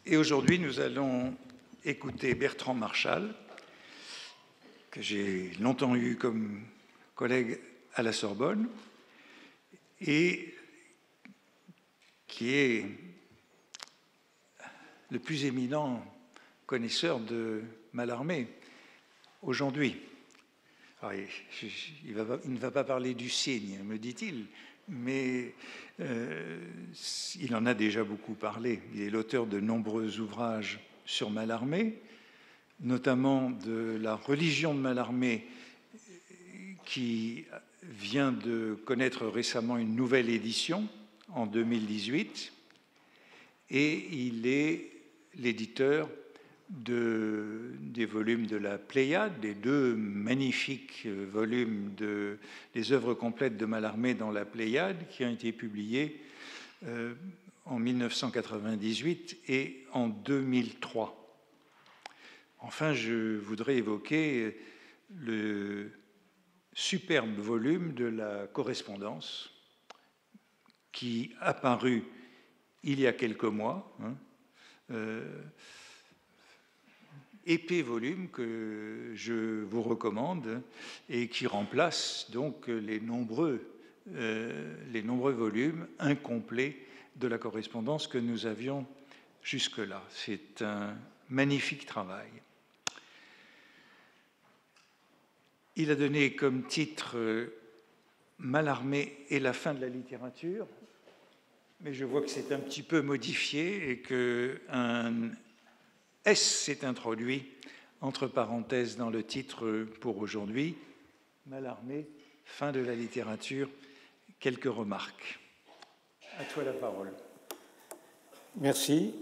Et aujourd'hui, nous allons écouter Bertrand Marchal, que j'ai longtemps eu comme collègue à la Sorbonne, et qui est le plus éminent connaisseur de Mallarmé aujourd'hui. Alors, il ne va pas parler du cygne, me dit-il, mais il en a déjà beaucoup parlé. Il est l'auteur de nombreux ouvrages sur Mallarmé, notamment de la religion de Mallarmé, qui vient de connaître récemment une nouvelle édition en 2018, et il est l'éditeur des volumes de la Pléiade, des deux magnifiques volumes des œuvres complètes de Mallarmé dans la Pléiade, qui ont été publiés en 1998 et en 2003. Enfin, je voudrais évoquer le superbe volume de la correspondance qui apparut il y a quelques mois, épais volume que je vous recommande et qui remplace donc les nombreux volumes incomplets de la correspondance que nous avions jusque-là. C'est un magnifique travail. Il a donné comme titre Mallarmé et la fin de la littérature, mais je vois que c'est un petit peu modifié et qu'un S s'est introduit entre parenthèses dans le titre pour aujourd'hui. Mallarmé, fin de la littérature, quelques remarques. À toi la parole. Merci.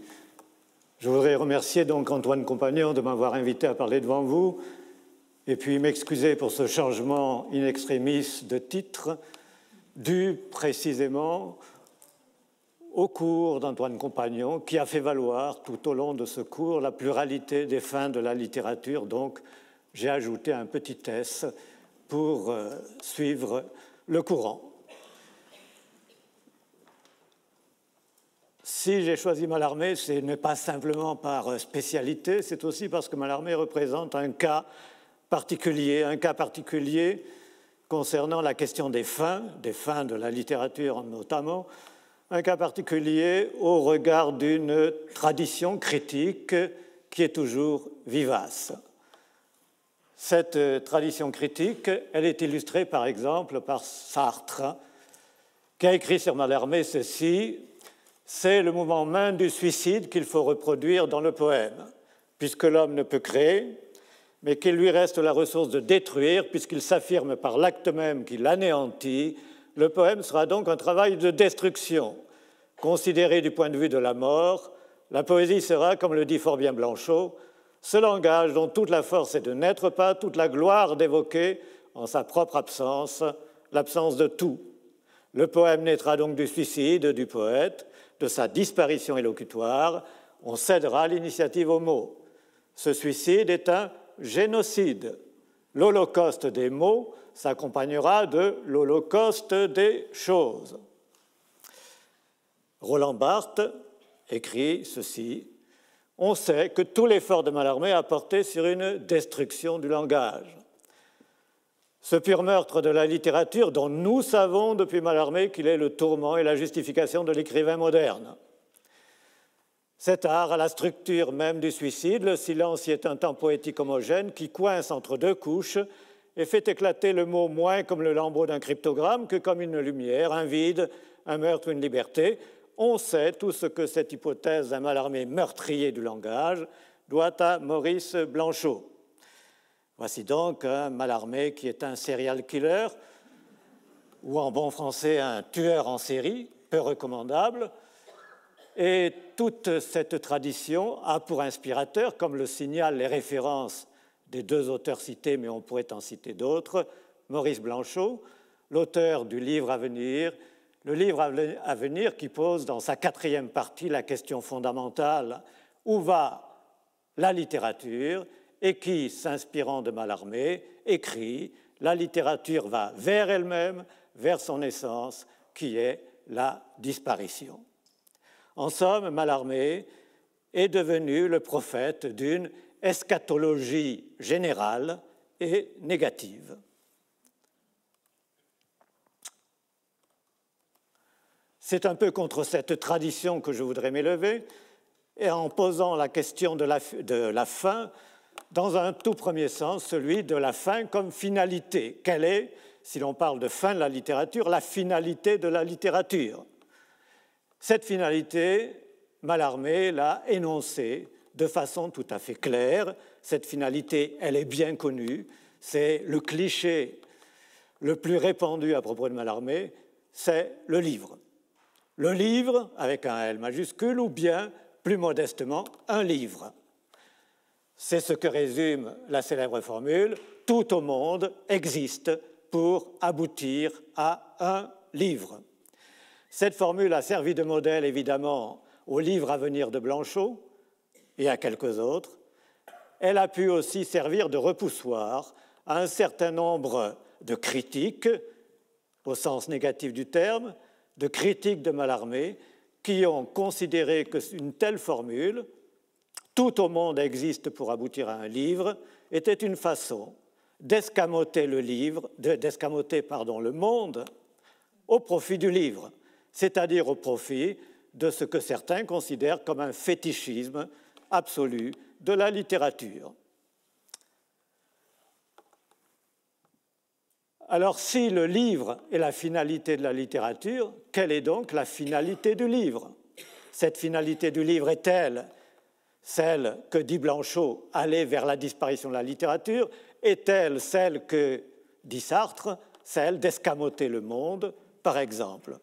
Je voudrais remercier donc Antoine Compagnon de m'avoir invité à parler devant vous et puis m'excuser pour ce changement in extremis de titre dû précisément au cours d'Antoine Compagnon, qui a fait valoir tout au long de ce cours la pluralité des fins de la littérature. Donc, j'ai ajouté un petit S pour suivre le courant. Si j'ai choisi Mallarmé, ce n'est pas simplement par spécialité, c'est aussi parce que Mallarmé représente un cas particulier concernant la question des fins de la littérature notamment, un cas particulier au regard d'une tradition critique qui est toujours vivace. Cette tradition critique, elle est illustrée par exemple par Sartre, qui a écrit sur Mallarmé ceci: « C'est le moment même du suicide qu'il faut reproduire dans le poème, puisque l'homme ne peut créer, mais qu'il lui reste la ressource de détruire, puisqu'il s'affirme par l'acte même qu'il anéantit. Le poème sera donc un travail de destruction. Considéré du point de vue de la mort, la poésie sera, comme le dit fort bien Blanchot, ce langage dont toute la force est de n'être pas, toute la gloire d'évoquer, en sa propre absence, l'absence de tout. Le poème naîtra donc du suicide du poète, de sa disparition élocutoire. On cédera l'initiative aux mots. Ce suicide est un génocide. L'holocauste des mots s'accompagnera de l'holocauste des choses. » Roland Barthes écrit ceci: « On sait que tout l'effort de Mallarmé a porté sur une destruction du langage. Ce pur meurtre de la littérature dont nous savons depuis Mallarmé qu'il est le tourment et la justification de l'écrivain moderne. Cet art à la structure même du suicide, le silence y est un temps poétique homogène qui coince entre deux couches et fait éclater le mot moins comme le lambeau d'un cryptogramme que comme une lumière, un vide, un meurtre, une liberté. On sait tout ce que cette hypothèse d'un Mallarmé meurtrier du langage doit à Maurice Blanchot. » Voici donc un Mallarmé qui est un serial killer, ou en bon français un tueur en série, peu recommandable. Et toute cette tradition a pour inspirateur, comme le signalent les références des deux auteurs cités, mais on pourrait en citer d'autres, Maurice Blanchot, l'auteur du livre à venir, le livre à venir qui pose dans sa 4e partie la question fondamentale « Où va la littérature ?» et qui, s'inspirant de Mallarmé, écrit « La littérature va vers elle-même, vers son essence, qui est la disparition. » En somme, Mallarmé est devenu le prophète d'une eschatologie générale et négative. C'est un peu contre cette tradition que je voudrais m'élever, et en posant la question de la fin, dans un tout premier sens, celui de la fin comme finalité. Quelle est, si l'on parle de fin de la littérature, la finalité de la littérature? Cette finalité, Mallarmé l'a énoncée de façon tout à fait claire. Cette finalité, elle est bien connue. C'est le cliché le plus répandu à propos de Mallarmé, c'est le livre. Le livre, avec un L majuscule, ou bien, plus modestement, un livre. C'est ce que résume la célèbre formule « Tout au monde existe pour aboutir à un livre ». Cette formule a servi de modèle, évidemment, au livre à venir de Blanchot et à quelques autres. Elle a pu aussi servir de repoussoir à un certain nombre de critiques, au sens négatif du terme, de critiques de Mallarmé, qui ont considéré qu'une telle formule, « tout au monde existe pour aboutir à un livre », était une façon d'escamoter le monde au profit du livre, c'est-à-dire au profit de ce que certains considèrent comme un fétichisme absolu de la littérature. Alors, si le livre est la finalité de la littérature, quelle est donc la finalité du livre? Cette finalité du livre est-elle celle que dit Blanchot, aller vers la disparition de la littérature? Est-elle celle que dit Sartre, celle d'escamoter le monde, par exemple?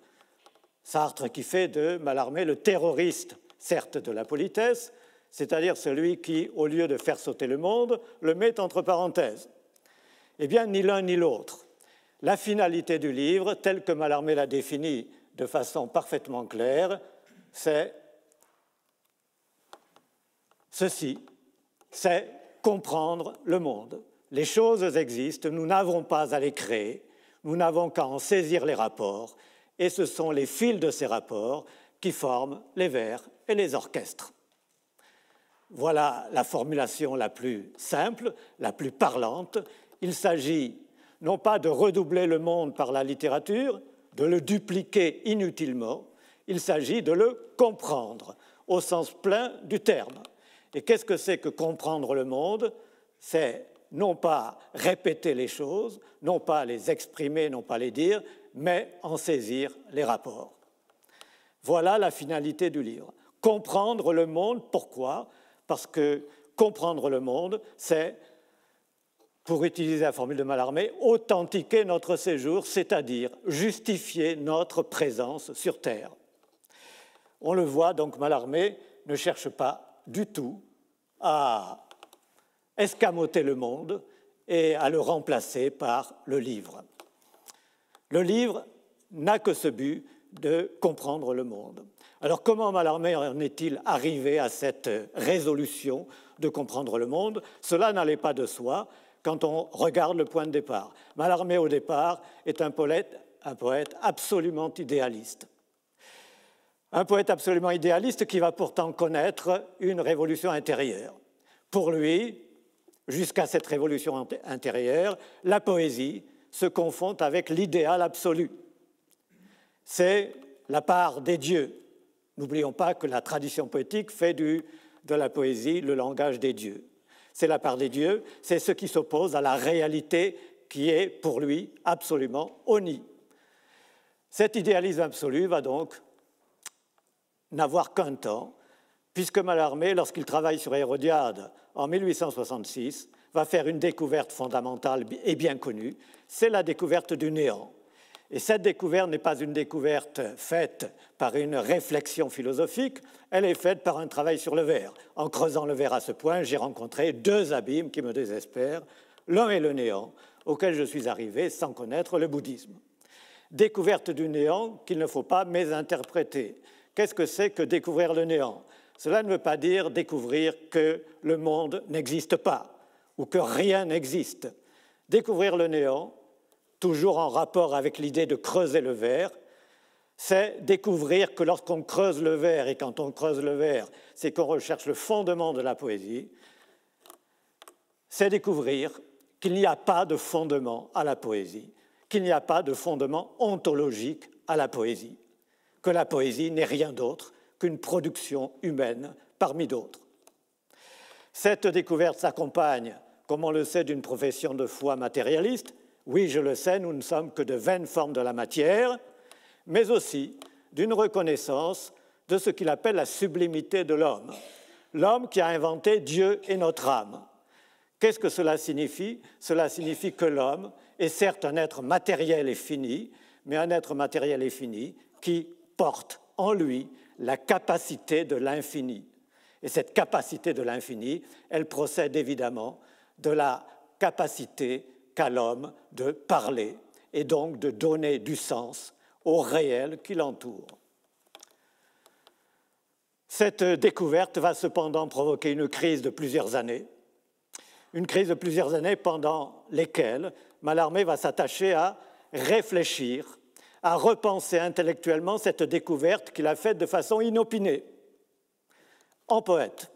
Sartre qui fait de Mallarmé le terroriste, certes de la politesse, c'est-à-dire celui qui, au lieu de faire sauter le monde, le met entre parenthèses. Eh bien, ni l'un ni l'autre. La finalité du livre, telle que Mallarmé l'a définie de façon parfaitement claire, c'est ceci, c'est comprendre le monde. Les choses existent, nous n'avons pas à les créer, nous n'avons qu'à en saisir les rapports, et ce sont les fils de ces rapports qui forment les vers et les orchestres. Voilà la formulation la plus simple, la plus parlante. Il s'agit non pas de redoubler le monde par la littérature, de le dupliquer inutilement, il s'agit de le comprendre au sens plein du terme. Et qu'est-ce que c'est que comprendre le monde? C'est non pas répéter les choses, non pas les exprimer, non pas les dire, mais en saisir les rapports. Voilà la finalité du livre. Comprendre le monde, pourquoi? Parce que comprendre le monde, c'est, pour utiliser la formule de Mallarmé, authentiquer notre séjour, c'est-à-dire justifier notre présence sur Terre. On le voit, donc Mallarmé ne cherche pas du tout à escamoter le monde et à le remplacer par le livre. Le livre n'a que ce but de comprendre le monde. Alors comment Mallarmé en est-il arrivé à cette résolution de comprendre le monde? Cela n'allait pas de soi quand on regarde le point de départ. Mallarmé, au départ, est un poète absolument idéaliste. Un poète absolument idéaliste qui va pourtant connaître une révolution intérieure. Pour lui, jusqu'à cette révolution intérieure, la poésie se confond avec l'idéal absolu. C'est la part des dieux. N'oublions pas que la tradition poétique fait de la poésie le langage des dieux. C'est la part des dieux, c'est ce qui s'oppose à la réalité qui est pour lui absolument honnie. Cet idéalisme absolu va donc n'avoir qu'un temps, puisque Mallarmé, lorsqu'il travaille sur Hérodiade en 1866, va faire une découverte fondamentale et bien connue, c'est la découverte du néant. Et cette découverte n'est pas une découverte faite par une réflexion philosophique, elle est faite par un travail sur le verre. En creusant le verre à ce point, j'ai rencontré deux abîmes qui me désespèrent. L'un est le néant, auquel je suis arrivé sans connaître le bouddhisme. Découverte du néant qu'il ne faut pas mésinterpréter. Qu'est-ce que c'est que découvrir le néant? Cela ne veut pas dire découvrir que le monde n'existe pas ou que rien n'existe. Découvrir le néant, toujours en rapport avec l'idée de creuser le verre, c'est découvrir que lorsqu'on creuse le vers, et quand on creuse le vers, c'est qu'on recherche le fondement de la poésie, c'est découvrir qu'il n'y a pas de fondement à la poésie, qu'il n'y a pas de fondement ontologique à la poésie, que la poésie n'est rien d'autre qu'une production humaine parmi d'autres. Cette découverte s'accompagne, comme on le sait, d'une profession de foi matérialiste. Oui, je le sais, nous ne sommes que de vaines formes de la matière, mais aussi d'une reconnaissance de ce qu'il appelle la sublimité de l'homme. L'homme qui a inventé Dieu et notre âme. Qu'est-ce que cela signifie? Cela signifie que l'homme est certes un être matériel et fini, mais un être matériel et fini qui porte en lui la capacité de l'infini. Et cette capacité de l'infini, elle procède évidemment de la capacité qu'a l'homme de parler et donc de donner du sens au réel qui l'entoure. Cette découverte va cependant provoquer une crise de plusieurs années pendant lesquelles Mallarmé va s'attacher à réfléchir, à repenser intellectuellement cette découverte qu'il a faite de façon inopinée, en poète.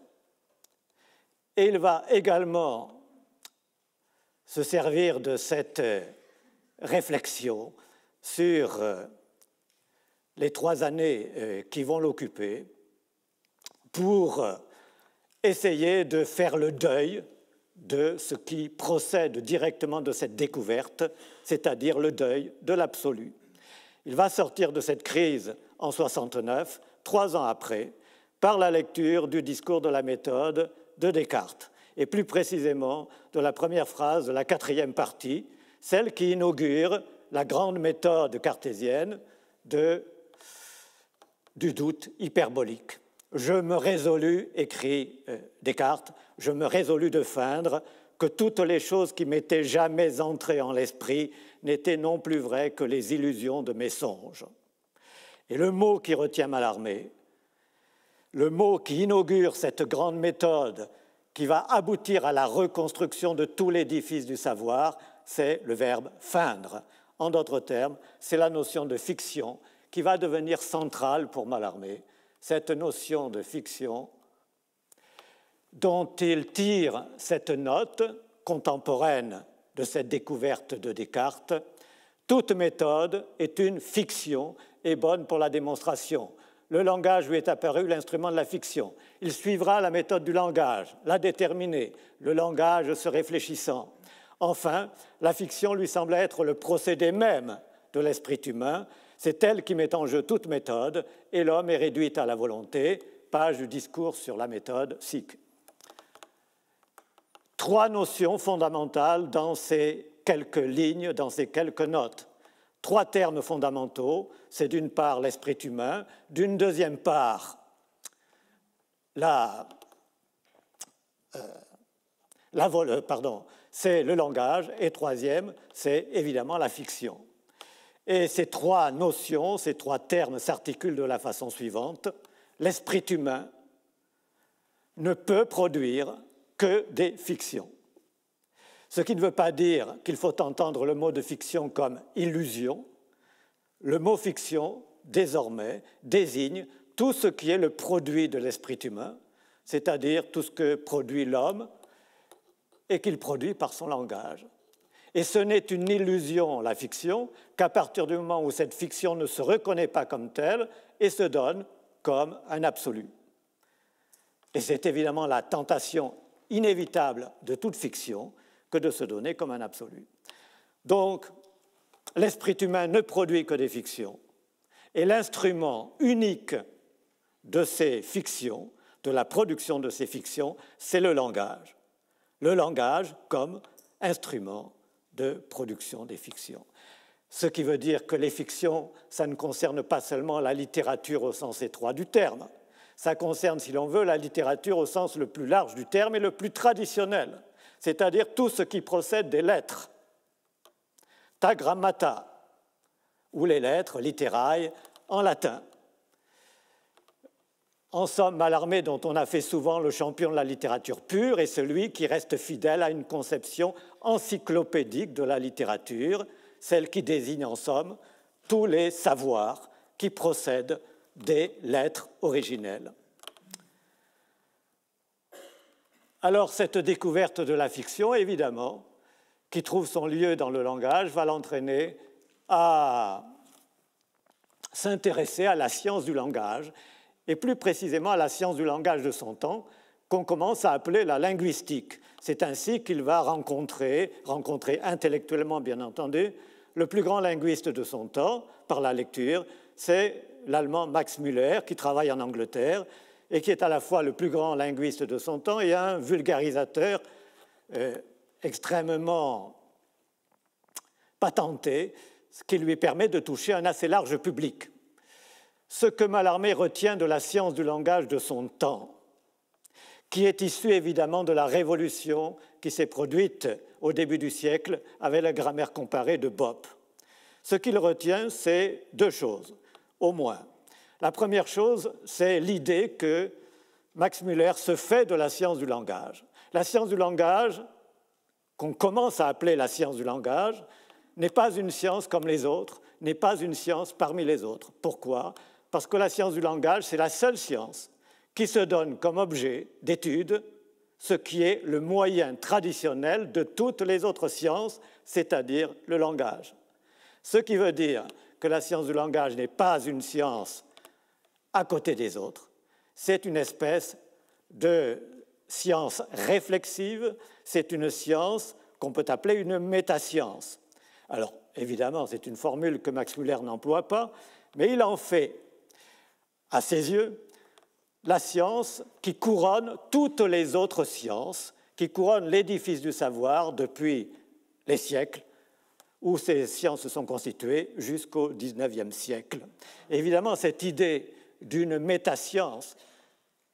Et il va également se servir de cette réflexion sur les 3 années qui vont l'occuper pour essayer de faire le deuil de ce qui procède directement de cette découverte, c'est-à-dire le deuil de l'absolu. Il va sortir de cette crise en 69, 3 ans après, par la lecture du discours de la méthode de Descartes, et plus précisément de la première phrase de la 4e partie, celle qui inaugure la grande méthode cartésienne du doute hyperbolique. Je me résolus, écrit Descartes, je me résolus de feindre que toutes les choses qui m'étaient jamais entrées en l'esprit n'étaient non plus vraies que les illusions de mes songes. Et le mot qui retient Mallarmé, le mot qui inaugure cette grande méthode qui va aboutir à la reconstruction de tout l'édifice du savoir, c'est le verbe « feindre ». En d'autres termes, c'est la notion de fiction qui va devenir centrale pour Mallarmé, cette notion de fiction dont il tire cette note contemporaine de cette découverte de Descartes. Toute méthode est une fiction et bonne pour la démonstration. Le langage lui est apparu l'instrument de la fiction. Il suivra la méthode du langage, la déterminer, le langage se réfléchissant. Enfin, la fiction lui semble être le procédé même de l'esprit humain. C'est elle qui met en jeu toute méthode et l'homme est réduit à la volonté. Page du discours sur la méthode Sic. 3 notions fondamentales dans ces quelques lignes, dans ces quelques notes. 3 termes fondamentaux, c'est d'une part l'esprit humain, d'une deuxième part c'est le langage, et troisième, c'est évidemment la fiction. Et ces 3 notions, ces 3 termes s'articulent de la façon suivante. L'esprit humain ne peut produire que des fictions. Ce qui ne veut pas dire qu'il faut entendre le mot de fiction comme illusion. Le mot fiction, désormais, désigne tout ce qui est le produit de l'esprit humain, c'est-à-dire tout ce que produit l'homme et qu'il produit par son langage. Et ce n'est une illusion, la fiction, qu'à partir du moment où cette fiction ne se reconnaît pas comme telle et se donne comme un absolu. Et c'est évidemment la tentation inévitable de toute fiction que de se donner comme un absolu. Donc, l'esprit humain ne produit que des fictions, et l'instrument unique de ces fictions, de la production de ces fictions, c'est le langage. Le langage comme instrument de production des fictions. Ce qui veut dire que les fictions, ça ne concerne pas seulement la littérature au sens étroit du terme, ça concerne, si l'on veut, la littérature au sens le plus large du terme et le plus traditionnel, c'est-à-dire tout ce qui procède des lettres. Ta grammata, ou les lettres littéraires en latin. En somme, Mallarmé, dont on a fait souvent le champion de la littérature pure, est celui qui reste fidèle à une conception encyclopédique de la littérature, celle qui désigne en somme tous les savoirs qui procèdent des lettres originelles. Alors cette découverte de la fiction, évidemment, qui trouve son lieu dans le langage, va l'entraîner à s'intéresser à la science du langage, et plus précisément à la science du langage de son temps, qu'on commence à appeler la linguistique. C'est ainsi qu'il va rencontrer intellectuellement bien entendu, le plus grand linguiste de son temps, par la lecture, c'est l'Allemand Max Müller, qui travaille en Angleterre, et qui est à la fois le plus grand linguiste de son temps et un vulgarisateur extrêmement patenté, ce qui lui permet de toucher un assez large public. Ce que Mallarmé retient de la science du langage de son temps, qui est issue évidemment de la révolution qui s'est produite au début du siècle avec la grammaire comparée de Bopp. Ce qu'il retient, c'est deux choses, au moins. La première chose, c'est l'idée que Max Müller se fait de la science du langage. La science du langage, qu'on commence à appeler la science du langage, n'est pas une science comme les autres, n'est pas une science parmi les autres. Pourquoi? Parce que la science du langage, c'est la seule science qui se donne comme objet d'étude ce qui est le moyen traditionnel de toutes les autres sciences, c'est-à-dire le langage. Ce qui veut dire que la science du langage n'est pas une science à côté des autres, c'est une espèce de science réflexive, c'est une science qu'on peut appeler une métascience. Alors, évidemment, c'est une formule que Max Müller n'emploie pas, mais il en fait, à ses yeux, la science qui couronne toutes les autres sciences, qui couronne l'édifice du savoir depuis les siècles, où ces sciences se sont constituées jusqu'au XIXe siècle. Évidemment, cette idée d'une métascience,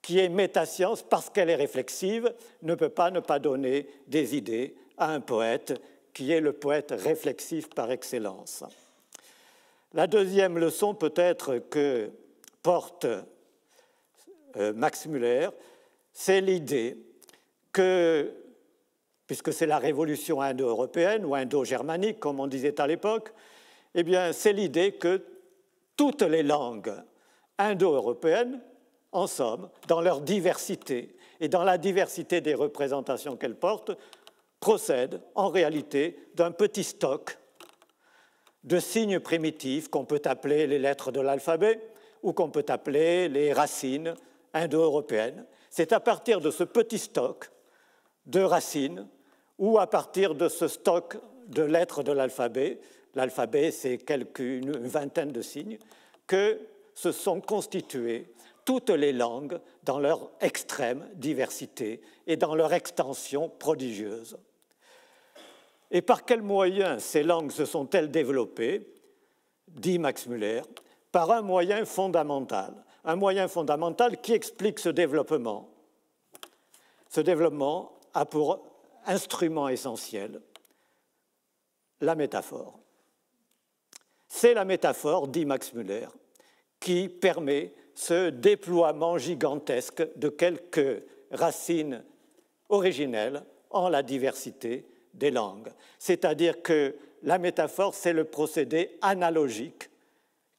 qui est métascience parce qu'elle est réflexive, ne peut pas ne pas donner des idées à un poète qui est le poète réflexif par excellence. La deuxième leçon peut-être que porte Max Müller, c'est l'idée que, puisque c'est la révolution indo-européenne ou indo-germanique, comme on disait à l'époque, eh bien, c'est l'idée que toutes les langues indo-européennes, en somme, dans leur diversité et dans la diversité des représentations qu'elles portent, procèdent en réalité d'un petit stock de signes primitifs qu'on peut appeler les lettres de l'alphabet ou qu'on peut appeler les racines indo-européennes. C'est à partir de ce petit stock de racines ou à partir de ce stock de lettres de l'alphabet, l'alphabet c'est une vingtaine de signes, que se sont constituées toutes les langues dans leur extrême diversité et dans leur extension prodigieuse. Et par quels moyens ces langues se sont-elles développées, dit Max Müller, par un moyen fondamental qui explique ce développement. Ce développement a pour instrument essentiel la métaphore. C'est la métaphore, dit Max Müller, qui permet ce déploiement gigantesque de quelques racines originelles en la diversité des langues. C'est-à-dire que la métaphore, c'est le procédé analogique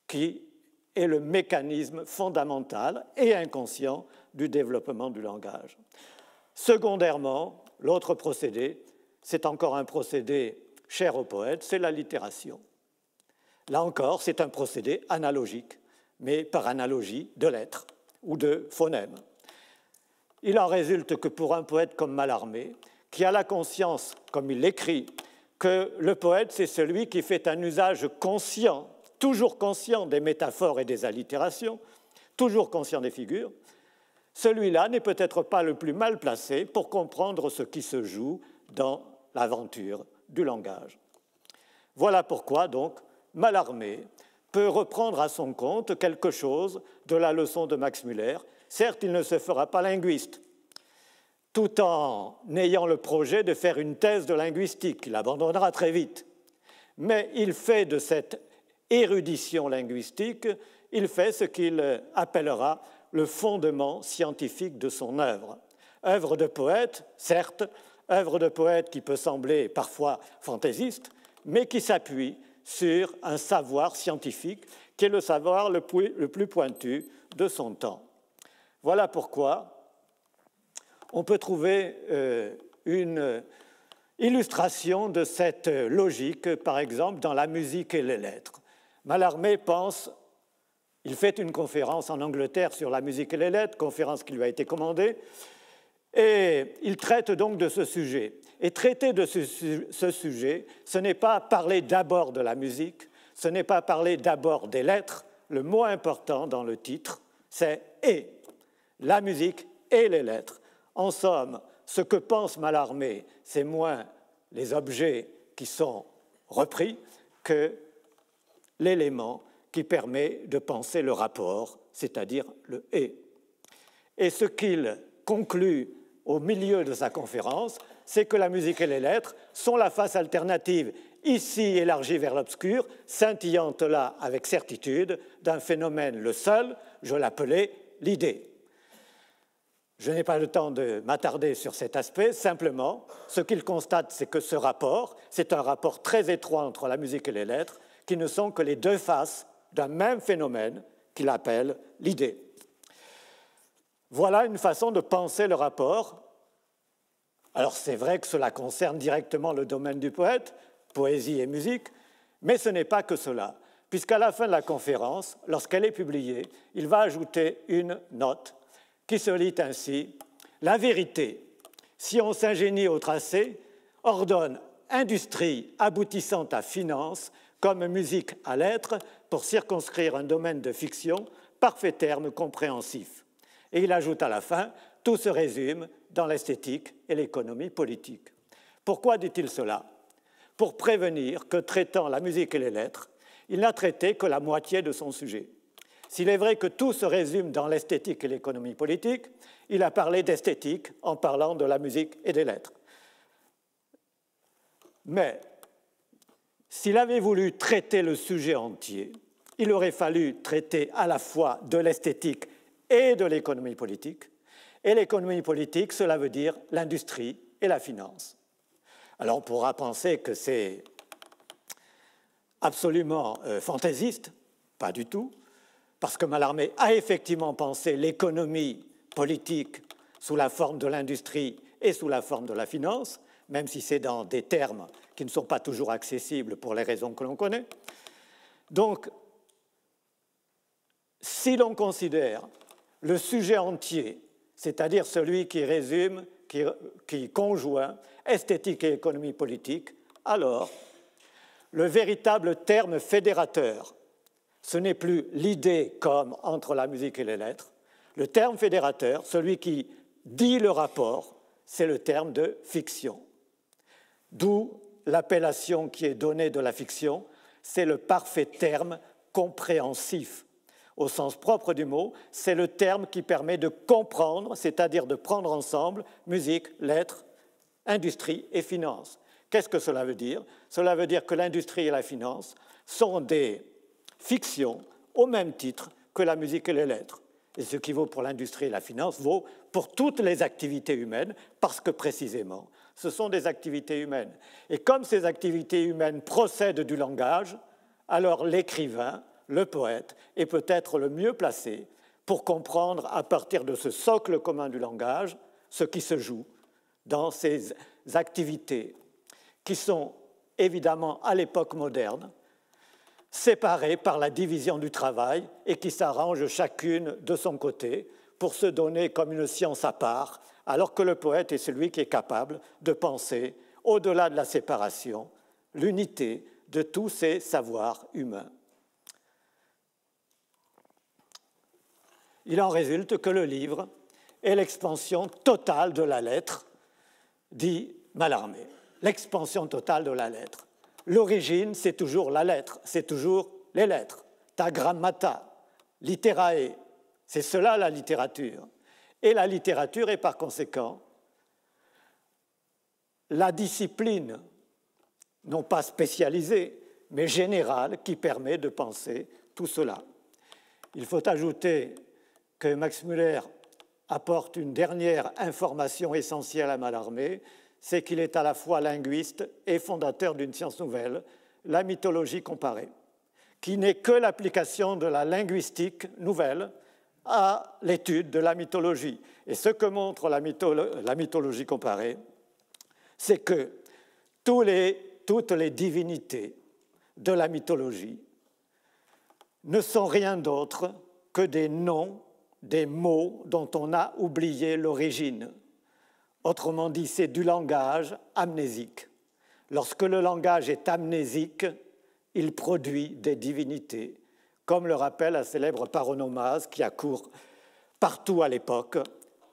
qui est le mécanisme fondamental et inconscient du développement du langage. Secondairement, l'autre procédé, c'est encore un procédé cher aux poètes, c'est l'allitération. Là encore, c'est un procédé analogique, mais par analogie de lettres ou de phonèmes. Il en résulte que pour un poète comme Mallarmé, qui a la conscience, comme il l'écrit, que le poète, c'est celui qui fait un usage conscient, toujours conscient des métaphores et des allitérations, toujours conscient des figures, celui-là n'est peut-être pas le plus mal placé pour comprendre ce qui se joue dans l'aventure du langage. Voilà pourquoi, donc, Mallarmé peut reprendre à son compte quelque chose de la leçon de Max Müller. Certes, il ne se fera pas linguiste, tout en ayant le projet de faire une thèse de linguistique, qu'il abandonnera très vite. Mais il fait de cette érudition linguistique, il fait ce qu'il appellera le fondement scientifique de son œuvre. Œuvre de poète, certes, œuvre de poète qui peut sembler parfois fantaisiste, mais qui s'appuie sur un savoir scientifique qui est le savoir le plus pointu de son temps. Voilà pourquoi on peut trouver une illustration de cette logique, par exemple, dans la musique et les lettres. Mallarmé pense, il fait une conférence en Angleterre sur la musique et les lettres, conférence qui lui a été commandée, et il traite donc de ce sujet. Et traiter de ce sujet, ce n'est pas parler d'abord de la musique, ce n'est pas parler d'abord des lettres. Le mot important dans le titre, c'est « et ». La musique et les lettres. En somme, ce que pense Mallarmé, c'est moins les objets qui sont repris que l'élément qui permet de penser le rapport, c'est-à-dire le « et ». Et ce qu'il conclut au milieu de sa conférence, c'est que la musique et les lettres sont la face alternative, ici élargie vers l'obscur, scintillante là avec certitude, d'un phénomène le seul, je l'appelais l'idée. Je n'ai pas le temps de m'attarder sur cet aspect, simplement, ce qu'il constate, c'est que ce rapport, c'est un rapport très étroit entre la musique et les lettres, qui ne sont que les deux faces d'un même phénomène qu'il appelle l'idée. Voilà une façon de penser le rapport. Alors c'est vrai que cela concerne directement le domaine du poète, poésie et musique, mais ce n'est pas que cela, puisqu'à la fin de la conférence, lorsqu'elle est publiée, il va ajouter une note qui se lit ainsi: « La vérité, si on s'ingénie au tracé, ordonne industrie aboutissant à finance comme musique à lettres pour circonscrire un domaine de fiction, parfait terme compréhensif. » Et il ajoute à la fin: « Tout se résume dans l'esthétique et l'économie politique. » Pourquoi dit-il cela? Pour prévenir que, traitant la musique et les lettres, il n'a traité que la moitié de son sujet. S'il est vrai que tout se résume dans l'esthétique et l'économie politique, il a parlé d'esthétique en parlant de la musique et des lettres. Mais s'il avait voulu traiter le sujet entier, il aurait fallu traiter à la fois de l'esthétique et de l'économie politique. Et l'économie politique, cela veut dire l'industrie et la finance. Alors on pourra penser que c'est absolument fantaisiste, pas du tout, parce que Mallarmé a effectivement pensé l'économie politique sous la forme de l'industrie et sous la forme de la finance, même si c'est dans des termes qui ne sont pas toujours accessibles pour les raisons que l'on connaît. Donc, si l'on considère le sujet entier, c'est-à-dire celui qui résume, qui conjoint esthétique et économie politique, alors le véritable terme fédérateur, ce n'est plus l'idée comme entre la musique et les lettres. Le terme fédérateur, celui qui dit le rapport, c'est le terme de fiction. D'où l'appellation qui est donnée de la fiction, c'est le parfait terme compréhensif. Au sens propre du mot, c'est le terme qui permet de comprendre, c'est-à-dire de prendre ensemble musique, lettres, industrie et finance. Qu'est-ce que cela veut dire? Cela veut dire que l'industrie et la finance sont des fictions au même titre que la musique et les lettres. Et ce qui vaut pour l'industrie et la finance vaut pour toutes les activités humaines, parce que précisément, ce sont des activités humaines. Et comme ces activités humaines procèdent du langage, alors l'écrivain, le poète, est peut-être le mieux placé pour comprendre à partir de ce socle commun du langage ce qui se joue dans ces activités qui sont évidemment à l'époque moderne, séparées par la division du travail et qui s'arrangent chacune de son côté pour se donner comme une science à part, alors que le poète est celui qui est capable de penser, au-delà de la séparation, l'unité de tous ces savoirs humains. Il en résulte que le livre est l'expansion totale de la lettre, dit Mallarmé. L'expansion totale de la lettre. L'origine, c'est toujours la lettre, c'est toujours les lettres. Ta grammata, literae, c'est cela la littérature. Et la littérature est par conséquent la discipline, non pas spécialisée, mais générale, qui permet de penser tout cela. Il faut ajouter que Max Müller apporte une dernière information essentielle à Mallarmé, c'est qu'il est à la fois linguiste et fondateur d'une science nouvelle, la mythologie comparée, qui n'est que l'application de la linguistique nouvelle à l'étude de la mythologie. Et ce que montre la mythologie comparée, c'est que toutes les divinités de la mythologie ne sont rien d'autre que des noms, des mots dont on a oublié l'origine. Autrement dit, c'est du langage amnésique. Lorsque le langage est amnésique, il produit des divinités, comme le rappelle la célèbre paronomase qui accourt partout à l'époque,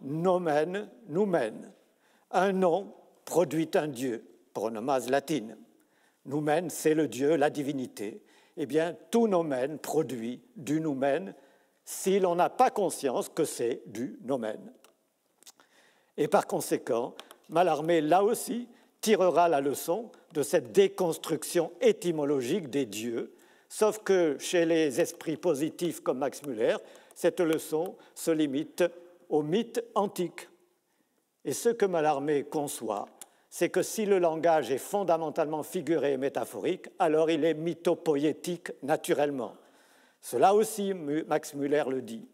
nomen, noumen. Un nom produit un dieu, paronomase latine. Noumen, c'est le dieu, la divinité. Eh bien, tout nomen produit du noumen si l'on n'a pas conscience que c'est du nomen. Et par conséquent, Mallarmé, là aussi, tirera la leçon de cette déconstruction étymologique des dieux, sauf que chez les esprits positifs comme Max Müller, cette leçon se limite aux mythes antiques. Et ce que Mallarmé conçoit, c'est que si le langage est fondamentalement figuré et métaphorique, alors il est mythopoïétique naturellement. Cela aussi, Max Müller le dit.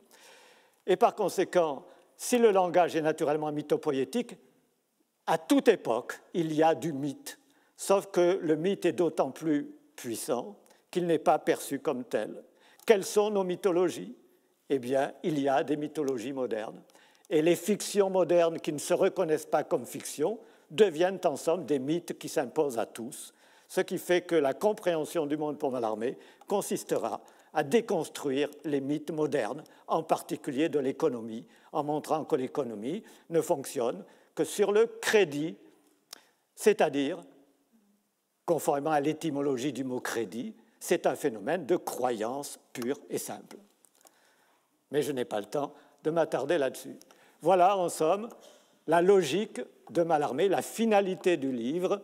Et par conséquent, si le langage est naturellement mythopoïétique, à toute époque, il y a du mythe, sauf que le mythe est d'autant plus puissant qu'il n'est pas perçu comme tel. Quelles sont nos mythologies? Eh bien, il y a des mythologies modernes. Et les fictions modernes qui ne se reconnaissent pas comme fictions deviennent en somme des mythes qui s'imposent à tous, ce qui fait que la compréhension du monde pour Mallarmé consistera à déconstruire les mythes modernes, en particulier de l'économie, en montrant que l'économie ne fonctionne que sur le crédit, c'est-à-dire, conformément à l'étymologie du mot crédit, c'est un phénomène de croyance pure et simple. Mais je n'ai pas le temps de m'attarder là-dessus. Voilà, en somme, la logique de Mallarmé, la finalité du livre.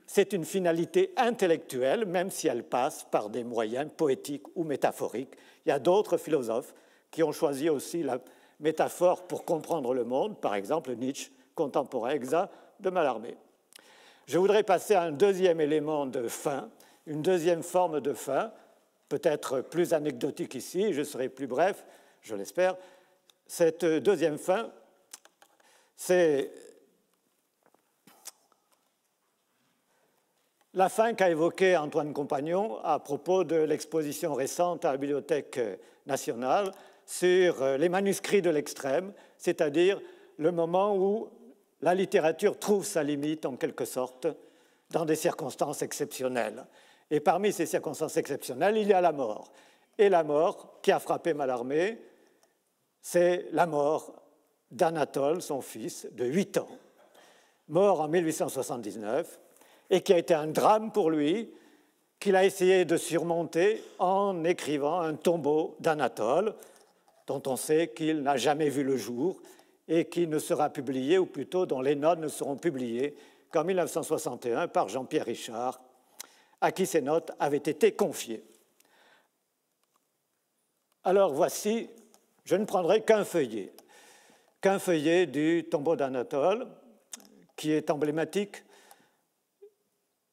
C'est une finalité intellectuelle, même si elle passe par des moyens poétiques ou métaphoriques. Il y a d'autres philosophes qui ont choisi aussi la métaphore pour comprendre le monde, par exemple Nietzsche, contemporain exact de Mallarmé. Je voudrais passer à un deuxième élément de fin, une deuxième forme de fin, peut-être plus anecdotique ici, je serai plus bref, je l'espère. Cette deuxième fin, c'est la fin qu'a évoquée Antoine Compagnon à propos de l'exposition récente à la Bibliothèque nationale sur les manuscrits de l'extrême, c'est-à-dire le moment où la littérature trouve sa limite, en quelque sorte, dans des circonstances exceptionnelles. Et parmi ces circonstances exceptionnelles, il y a la mort. Et la mort qui a frappé Mallarmé, c'est la mort d'Anatole, son fils, de 8 ans, mort en 1879, et qui a été un drame pour lui, qu'il a essayé de surmonter en écrivant un tombeau d'Anatole, dont on sait qu'il n'a jamais vu le jour et qui ne sera publié, ou plutôt dont les notes ne seront publiées qu'en 1961 par Jean-Pierre Richard, à qui ces notes avaient été confiées. Alors voici, je ne prendrai qu'un feuillet du tombeau d'Anatole, qui est emblématique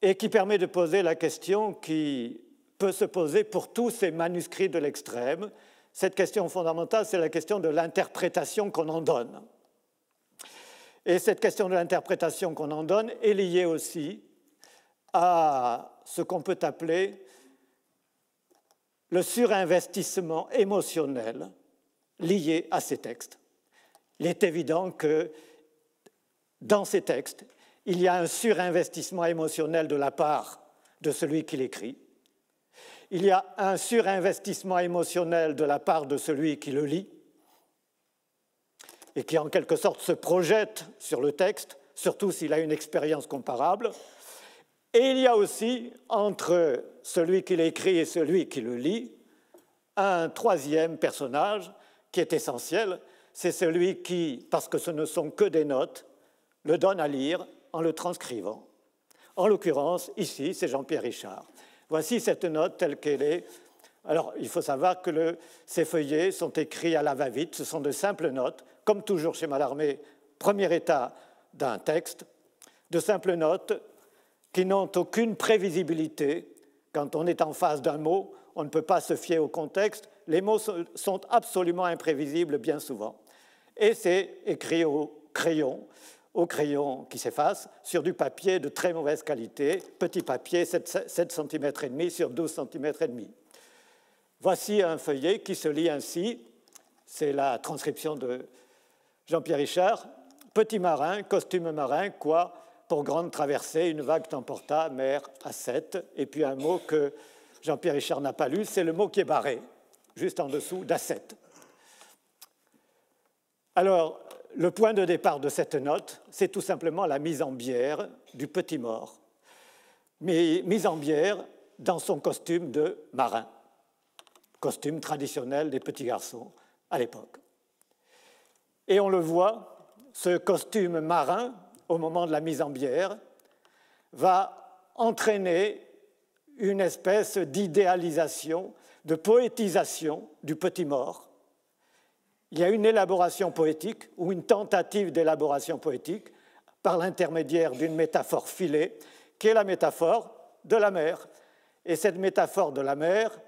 et qui permet de poser la question qui peut se poser pour tous ces manuscrits de l'extrême. Cette question fondamentale, c'est la question de l'interprétation qu'on en donne. Et cette question de l'interprétation qu'on en donne est liée aussi à ce qu'on peut appeler le surinvestissement émotionnel lié à ces textes. Il est évident que dans ces textes, il y a un surinvestissement émotionnel de la part de celui qui l'écrit. Il y a un surinvestissement émotionnel de la part de celui qui le lit et qui, en quelque sorte, se projette sur le texte, surtout s'il a une expérience comparable. Et il y a aussi, entre celui qui l'écrit et celui qui le lit, un troisième personnage qui est essentiel, c'est celui qui, parce que ce ne sont que des notes, le donne à lire en le transcrivant. En l'occurrence, ici, c'est Jean-Pierre Richard. Voici cette note telle qu'elle est. Alors, il faut savoir que ces feuillets sont écrits à la va-vite, ce sont de simples notes, comme toujours chez Mallarmé, premier état d'un texte, de simples notes qui n'ont aucune prévisibilité, quand on est en face d'un mot, on ne peut pas se fier au contexte. Les mots sont absolument imprévisibles bien souvent. Et c'est écrit au crayon qui s'efface, sur du papier de très mauvaise qualité, petit papier, 7 cm et demi sur 12 cm et demi. Voici un feuillet qui se lit ainsi. C'est la transcription de Jean-Pierre Richard. Petit marin, costume marin, quoi, pour grande traversée, une vague t'emporta, mer à 7. Et puis un mot que Jean-Pierre Richard n'a pas lu, c'est le mot qui est barré, juste en dessous d'A7. Alors, le point de départ de cette note, c'est tout simplement la mise en bière du petit mort, mais mise en bière dans son costume de marin, costume traditionnel des petits garçons à l'époque. Et on le voit, ce costume marin, au moment de la mise en bière, va entraîner une espèce d'idéalisation, de poétisation du petit mort. Il y a une élaboration poétique ou une tentative d'élaboration poétique par l'intermédiaire d'une métaphore filée qui est la métaphore de la mer. Et cette métaphore de la mer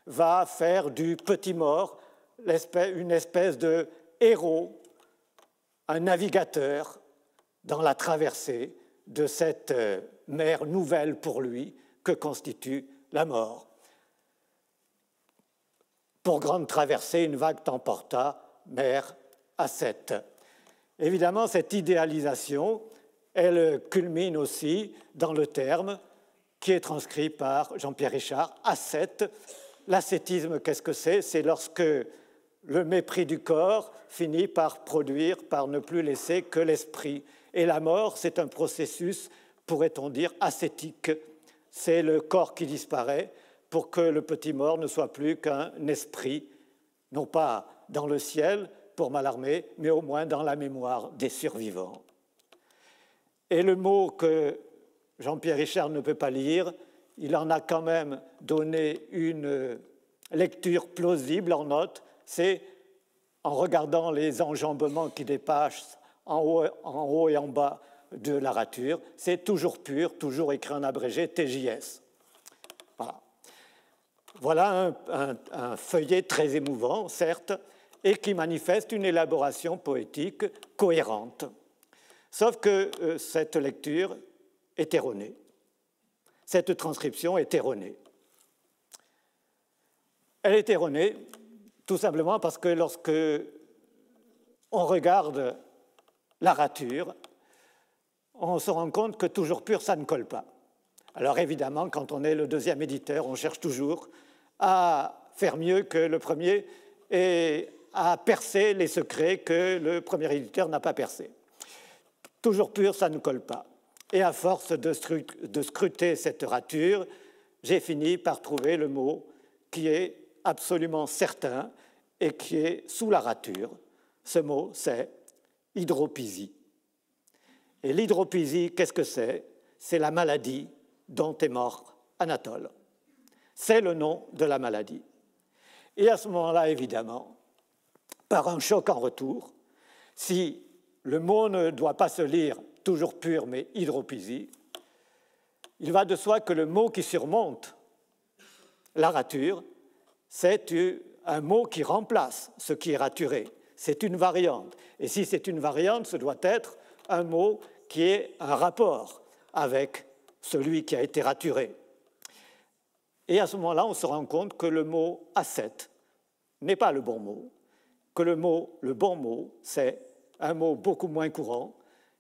va faire du petit mort une espèce de héros, un navigateur dans la traversée de cette mer nouvelle pour lui que constitue la mort. Pour grande traversée, une vague t'emporta, mer à 7. Évidemment, cette idéalisation, elle culmine aussi dans le terme qui est transcrit par Jean-Pierre Richard, ascète. L'ascétisme, qu'est-ce que c'est? C'est lorsque le mépris du corps finit par produire, par ne plus laisser que l'esprit. Et la mort, c'est un processus, pourrait-on dire, ascétique. C'est le corps qui disparaît pour que le petit mort ne soit plus qu'un esprit, non pas dans le ciel pour Mallarmé, mais au moins dans la mémoire des survivants. Et le mot que Jean-Pierre Richard ne peut pas lire, il en a quand même donné une lecture plausible en note, c'est en regardant les enjambements qui dépassent en haut et en bas de la rature, c'est toujours pur, toujours écrit en abrégé, TJS. Voilà. Voilà un feuillet très émouvant, certes, et qui manifeste une élaboration poétique cohérente. Sauf que cette lecture est erronée. Cette transcription est erronée. Elle est erronée tout simplement parce que lorsque on regarde la rature, on se rend compte que toujours pur, ça ne colle pas. Alors évidemment, quand on est le deuxième éditeur, on cherche toujours à faire mieux que le premier et à percer les secrets que le premier éditeur n'a pas percés. Toujours pur, ça ne colle pas. Et à force de scruter cette rature, j'ai fini par trouver le mot qui est absolument certain et qui est sous la rature. Ce mot, c'est hydropisie. Et l'hydropisie, qu'est-ce que c'est? C'est la maladie dont est mort Anatole. C'est le nom de la maladie. Et à ce moment-là, évidemment, par un choc en retour, si le mot ne doit pas se lire toujours pur, mais hydropisie, il va de soi que le mot qui surmonte la rature, c'est un mot qui remplace ce qui est raturé. C'est une variante. Et si c'est une variante, ce doit être un mot qui ait un rapport avec celui qui a été raturé. Et à ce moment-là, on se rend compte que le mot ascète n'est pas le bon mot, que le bon mot, c'est un mot beaucoup moins courant,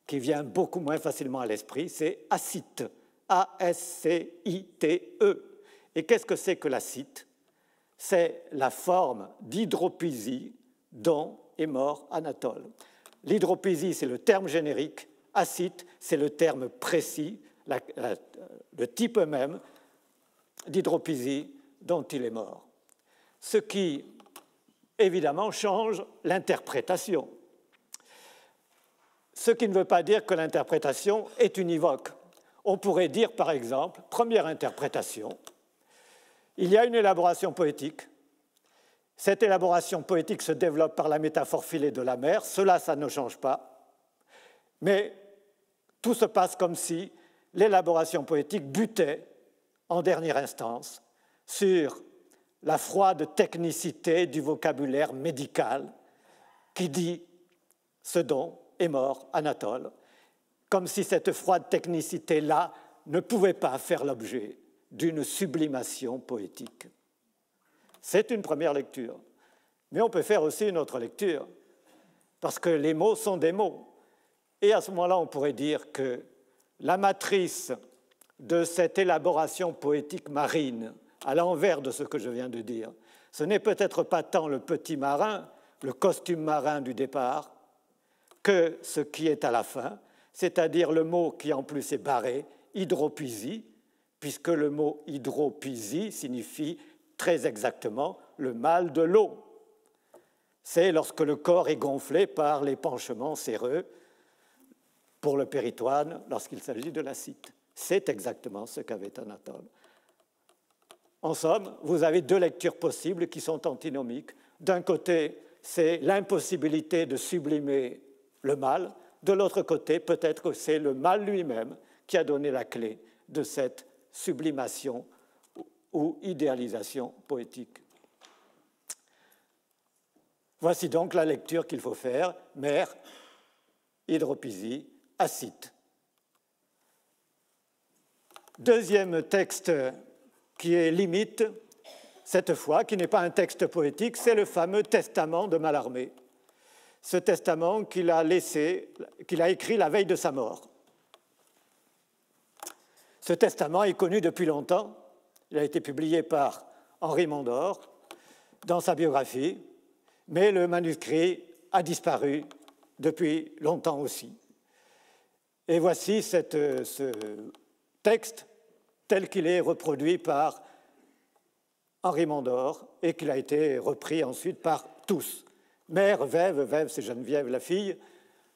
qui vient beaucoup moins facilement à l'esprit, c'est acite, A-S-C-I-T-E. Et qu'est-ce que c'est que l'acite? C'est la forme d'hydropisie dont est mort Anatole. L'hydropisie, c'est le terme générique, acite, c'est le terme précis, le type même d'hydropisie dont il est mort. Ce qui, évidemment, change l'interprétation. Ce qui ne veut pas dire que l'interprétation est univoque. On pourrait dire, par exemple, première interprétation, il y a une élaboration poétique. Cette élaboration poétique se développe par la métaphore filée de la mer. Cela, ça ne change pas. Mais tout se passe comme si l'élaboration poétique butait en dernière instance, sur la froide technicité du vocabulaire médical qui dit ce dont est mort Anatole, comme si cette froide technicité-là ne pouvait pas faire l'objet d'une sublimation poétique. C'est une première lecture, mais on peut faire aussi une autre lecture, parce que les mots sont des mots. Et à ce moment-là, on pourrait dire que la matrice de cette élaboration poétique marine, à l'envers de ce que je viens de dire, ce n'est peut-être pas tant le petit marin, le costume marin du départ, que ce qui est à la fin, c'est-à-dire le mot qui en plus est barré, hydropisie, puisque le mot hydropisie signifie très exactement le mal de l'eau. C'est lorsque le corps est gonflé par l'épanchement séreux pour le péritoine lorsqu'il s'agit de l'acide. C'est exactement ce qu'avait Anatole. En somme, vous avez deux lectures possibles qui sont antinomiques. D'un côté, c'est l'impossibilité de sublimer le mal. De l'autre côté, peut-être que c'est le mal lui-même qui a donné la clé de cette sublimation ou idéalisation poétique. Voici donc la lecture qu'il faut faire. Mer, hydropisie, acide. Deuxième texte qui est limite, cette fois, qui n'est pas un texte poétique, c'est le fameux testament de Mallarmé. Ce testament qu'il a écrit la veille de sa mort. Ce testament est connu depuis longtemps. Il a été publié par Henri Mondor dans sa biographie, mais le manuscrit a disparu depuis longtemps aussi. Et voici ce texte tel qu'il est reproduit par Henri Mondor et qu'il a été repris ensuite par tous. Mère, Vève, c'est Geneviève la fille.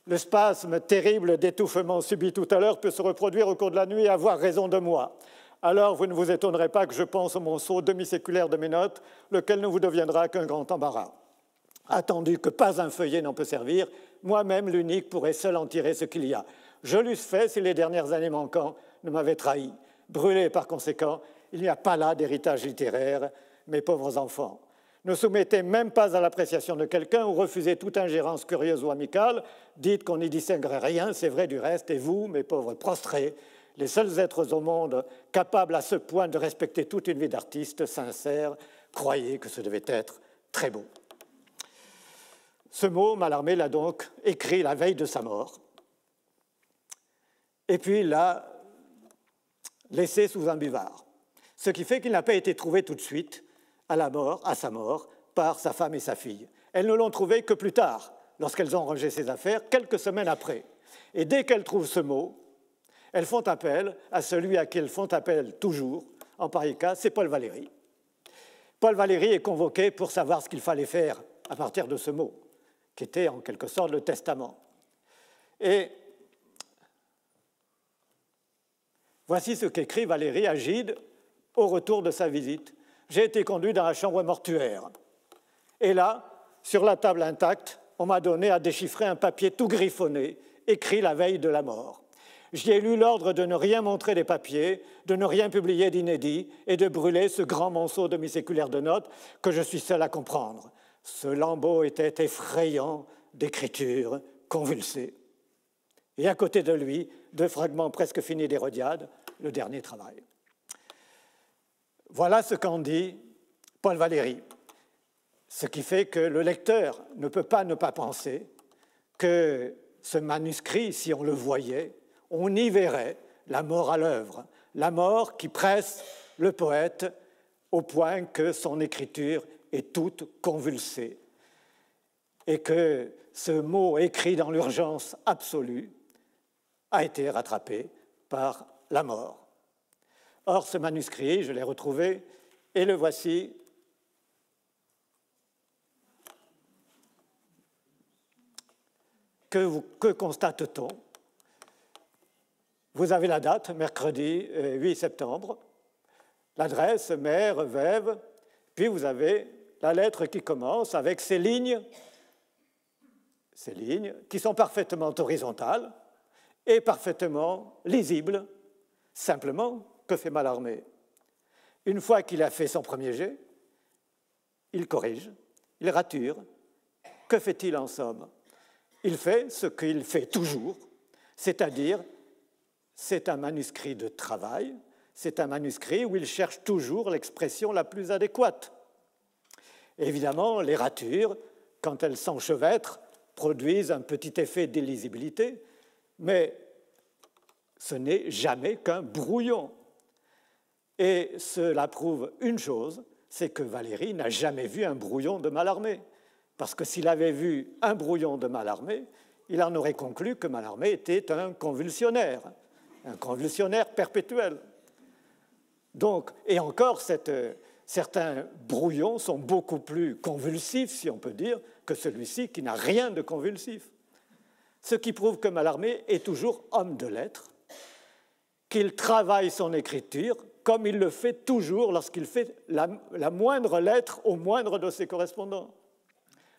Le spasme terrible d'étouffement subi tout à l'heure peut se reproduire au cours de la nuit et avoir raison de moi. Alors vous ne vous étonnerez pas que je pense au monceau demi-séculaire de mes notes, lequel ne vous deviendra qu'un grand embarras. Attendu que pas un feuillet n'en peut servir, moi-même l'unique pourrais seul en tirer ce qu'il y a. Je l'eusse fait si les dernières années manquant ne m'avaient trahi. Brûlé par conséquent, il n'y a pas là d'héritage littéraire, mes pauvres enfants. Ne soumettez même pas à l'appréciation de quelqu'un ou refusez toute ingérence curieuse ou amicale. Dites qu'on n'y distinguerait rien, c'est vrai du reste, et vous, mes pauvres prostrés, les seuls êtres au monde capables à ce point de respecter toute une vie d'artiste sincère, croyez que ce devait être très beau. Ce mot, Mallarmé l'a donc écrit la veille de sa mort, et puis l'a laissé sous un buvard, ce qui fait qu'il n'a pas été trouvé tout de suite à sa mort, par sa femme et sa fille. Elles ne l'ont trouvé que plus tard, lorsqu'elles ont rangé ses affaires, quelques semaines après. Et dès qu'elles trouvent ce mot, elles font appel à celui à qui elles font appel toujours, en pareil cas, c'est Paul Valéry. Paul Valéry est convoqué pour savoir ce qu'il fallait faire à partir de ce mot, qui était en quelque sorte le testament. Et voici ce qu'écrit Valéry à Gide au retour de sa visite. J'ai été conduit dans la chambre mortuaire. Et là, sur la table intacte, on m'a donné à déchiffrer un papier tout griffonné, écrit la veille de la mort. J'y ai lu l'ordre de ne rien montrer des papiers, de ne rien publier d'inédit et de brûler ce grand monceau demi-séculaire de notes que je suis seul à comprendre. Ce lambeau était effrayant d'écriture convulsée. Et à côté de lui, deux fragments presque finis d'Hérodiade, le dernier travail. Voilà ce qu'en dit Paul Valéry, ce qui fait que le lecteur ne peut pas ne pas penser que ce manuscrit, si on le voyait, on y verrait la mort à l'œuvre, la mort qui presse le poète au point que son écriture est toute convulsée et que ce mot écrit dans l'urgence absolue a été rattrapé par la mort. Or, ce manuscrit, je l'ai retrouvé, et le voici. Que constate-t-on? Vous avez la date, mercredi 8 septembre, l'adresse, mère, Vève, puis vous avez la lettre qui commence avec ces lignes qui sont parfaitement horizontales et parfaitement lisibles. Simplement, que fait Mallarmé? Une fois qu'il a fait son premier jet, il corrige, il rature. Que fait-il en somme? Il fait ce qu'il fait toujours, c'est-à-dire c'est un manuscrit de travail, c'est un manuscrit où il cherche toujours l'expression la plus adéquate. Évidemment, les ratures, quand elles s'enchevêtrent, produisent un petit effet d'illisibilité, mais ce n'est jamais qu'un brouillon. Et cela prouve une chose, c'est que Valéry n'a jamais vu un brouillon de Mallarmé. Parce que s'il avait vu un brouillon de Mallarmé, il en aurait conclu que Mallarmé était un convulsionnaire perpétuel. Donc, et encore, certains brouillons sont beaucoup plus convulsifs, si on peut dire, que celui-ci qui n'a rien de convulsif. Ce qui prouve que Mallarmé est toujours homme de lettres, qu'il travaille son écriture comme il le fait toujours lorsqu'il fait la moindre lettre au moindre de ses correspondants.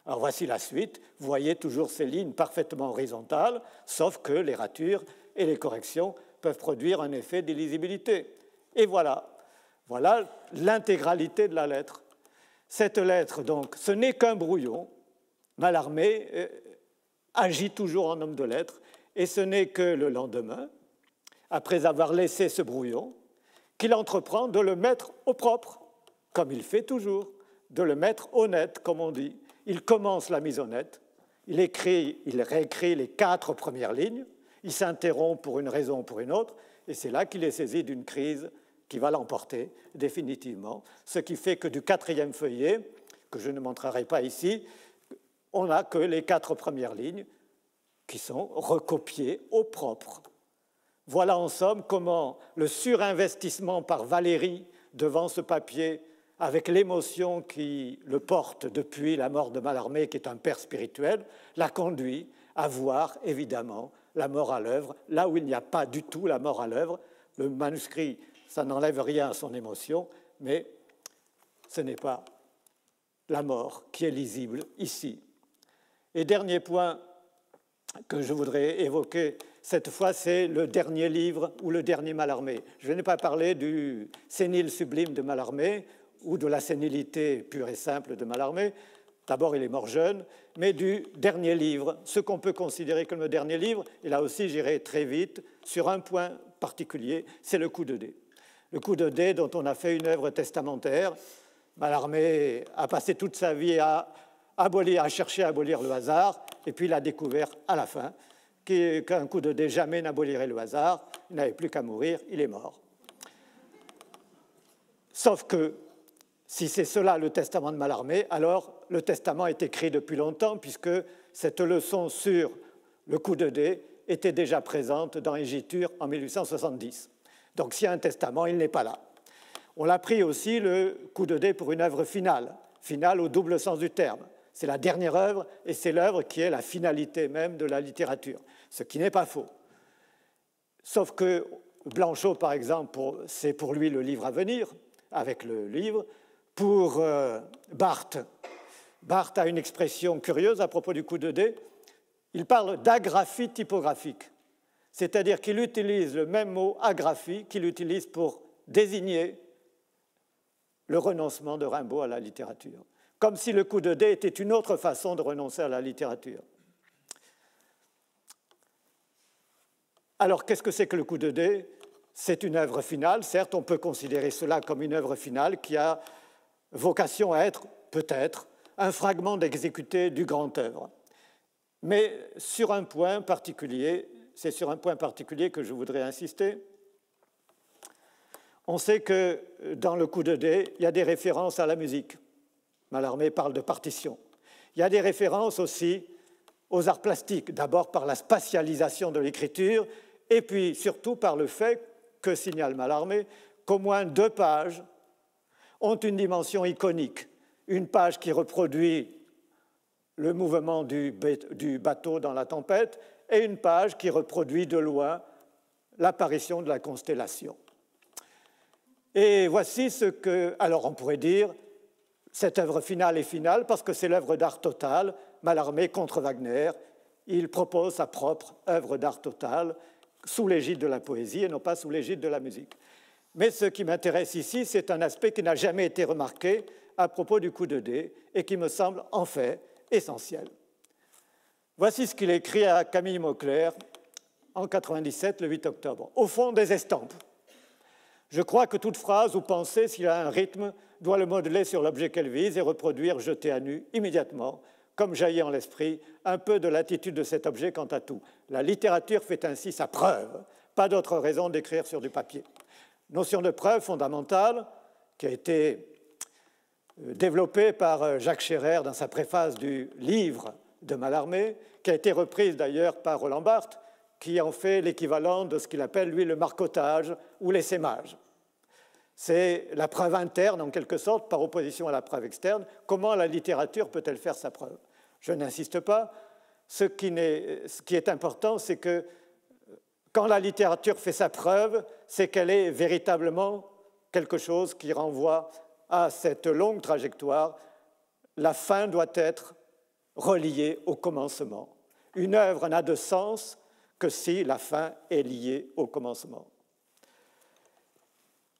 Alors voici la suite. Vous voyez toujours ces lignes parfaitement horizontales, sauf que les ratures et les corrections peuvent produire un effet d'illisibilité. Et voilà l'intégralité de la lettre. Cette lettre, donc, ce n'est qu'un brouillon. Mallarmé agit toujours en homme de lettres, et ce n'est que le lendemain, après avoir laissé ce brouillon, qu'il entreprend de le mettre au propre, comme il fait toujours, de le mettre au net, comme on dit. Il commence la mise au net, il réécrit les 4 premières lignes, il s'interrompt pour une raison ou pour une autre, et c'est là qu'il est saisi d'une crise qui va l'emporter définitivement, ce qui fait que du 4e feuillet, que je ne montrerai pas ici, on n'a que les 4 premières lignes qui sont recopiées au propre. Voilà en somme comment le surinvestissement par Valéry devant ce papier, avec l'émotion qui le porte depuis la mort de Mallarmé, qui est un père spirituel, l'a conduit à voir évidemment la mort à l'œuvre, là où il n'y a pas du tout la mort à l'œuvre. Le manuscrit, ça n'enlève rien à son émotion, mais ce n'est pas la mort qui est lisible ici. Et dernier point que je voudrais évoquer cette fois, c'est le dernier livre ou le dernier Mallarmé. Je n'ai pas parlé du sénile sublime de Mallarmé ou de la sénilité pure et simple de Mallarmé. D'abord, il est mort jeune, mais du dernier livre, ce qu'on peut considérer comme le dernier livre, et là aussi j'irai très vite, sur un point particulier, c'est le coup de dé. Le coup de dé dont on a fait une œuvre testamentaire. Mallarmé a passé toute sa vie à chercher à abolir le hasard, et puis il a découvert à la fin qu'un coup de dé jamais n'abolirait le hasard, il n'avait plus qu'à mourir, il est mort. Sauf que, si c'est cela le testament de Mallarmé, alors le testament est écrit depuis longtemps, puisque cette leçon sur le coup de dé était déjà présente dans Égiture en 1870. Donc s'il y a un testament, il n'est pas là. On a pris aussi le coup de dé pour une œuvre finale au double sens du terme. C'est la dernière œuvre et c'est l'œuvre qui est la finalité même de la littérature, ce qui n'est pas faux. Sauf que Blanchot, par exemple, c'est pour lui le livre à venir, avec le livre. Pour Barthes a une expression curieuse à propos du coup de dé. Il parle d'agraphie typographique, c'est-à-dire qu'il utilise le même mot agraphie qu'il utilise pour désigner le renoncement de Rimbaud à la littérature, comme si le coup de dé était une autre façon de renoncer à la littérature. Alors, qu'est-ce que c'est que le coup de dé? C'est une œuvre finale, certes, on peut considérer cela comme une œuvre finale qui a vocation à être, peut-être, un fragment d'exécuté du grand œuvre. Mais sur un point particulier, c'est sur un point particulier que je voudrais insister. On sait que dans le coup de dé, il y a des références à la musique. Mallarmé parle de partition. Il y a des références aussi aux arts plastiques, d'abord par la spatialisation de l'écriture, et puis surtout par le fait que signale Mallarmé qu'au moins 2 pages ont une dimension iconique. Une page qui reproduit le mouvement du bateau dans la tempête et une page qui reproduit de loin l'apparition de la constellation. Et voici ce que... Alors on pourrait dire, cette œuvre finale est finale parce que c'est l'œuvre d'art total, Mallarmé contre Wagner. Il propose sa propre œuvre d'art total sous l'égide de la poésie et non pas sous l'égide de la musique. Mais ce qui m'intéresse ici, c'est un aspect qui n'a jamais été remarqué à propos du coup de dé et qui me semble en fait essentiel. Voici ce qu'il écrit à Camille Mauclerc en 1997, le 8 octobre. Au fond des estampes, je crois que toute phrase ou pensée, s'il a un rythme, doit le modeler sur l'objet qu'elle vise et reproduire, jeté à nu, immédiatement, comme jaillit en l'esprit, un peu de l'attitude de cet objet quant à tout. La littérature fait ainsi sa preuve, pas d'autre raison d'écrire sur du papier. Notion de preuve fondamentale qui a été développée par Jacques Scherrer dans sa préface du livre de Mallarmé, qui a été reprise d'ailleurs par Roland Barthes, qui en fait l'équivalent de ce qu'il appelle, lui, le marcottage ou l'essaimage. C'est la preuve interne, en quelque sorte, par opposition à la preuve externe. Comment la littérature peut-elle faire sa preuve? Je n'insiste pas. Ce qui est important, c'est que quand la littérature fait sa preuve, c'est qu'elle est véritablement quelque chose qui renvoie à cette longue trajectoire. La fin doit être reliée au commencement. Une œuvre n'a de sens que si la fin est liée au commencement.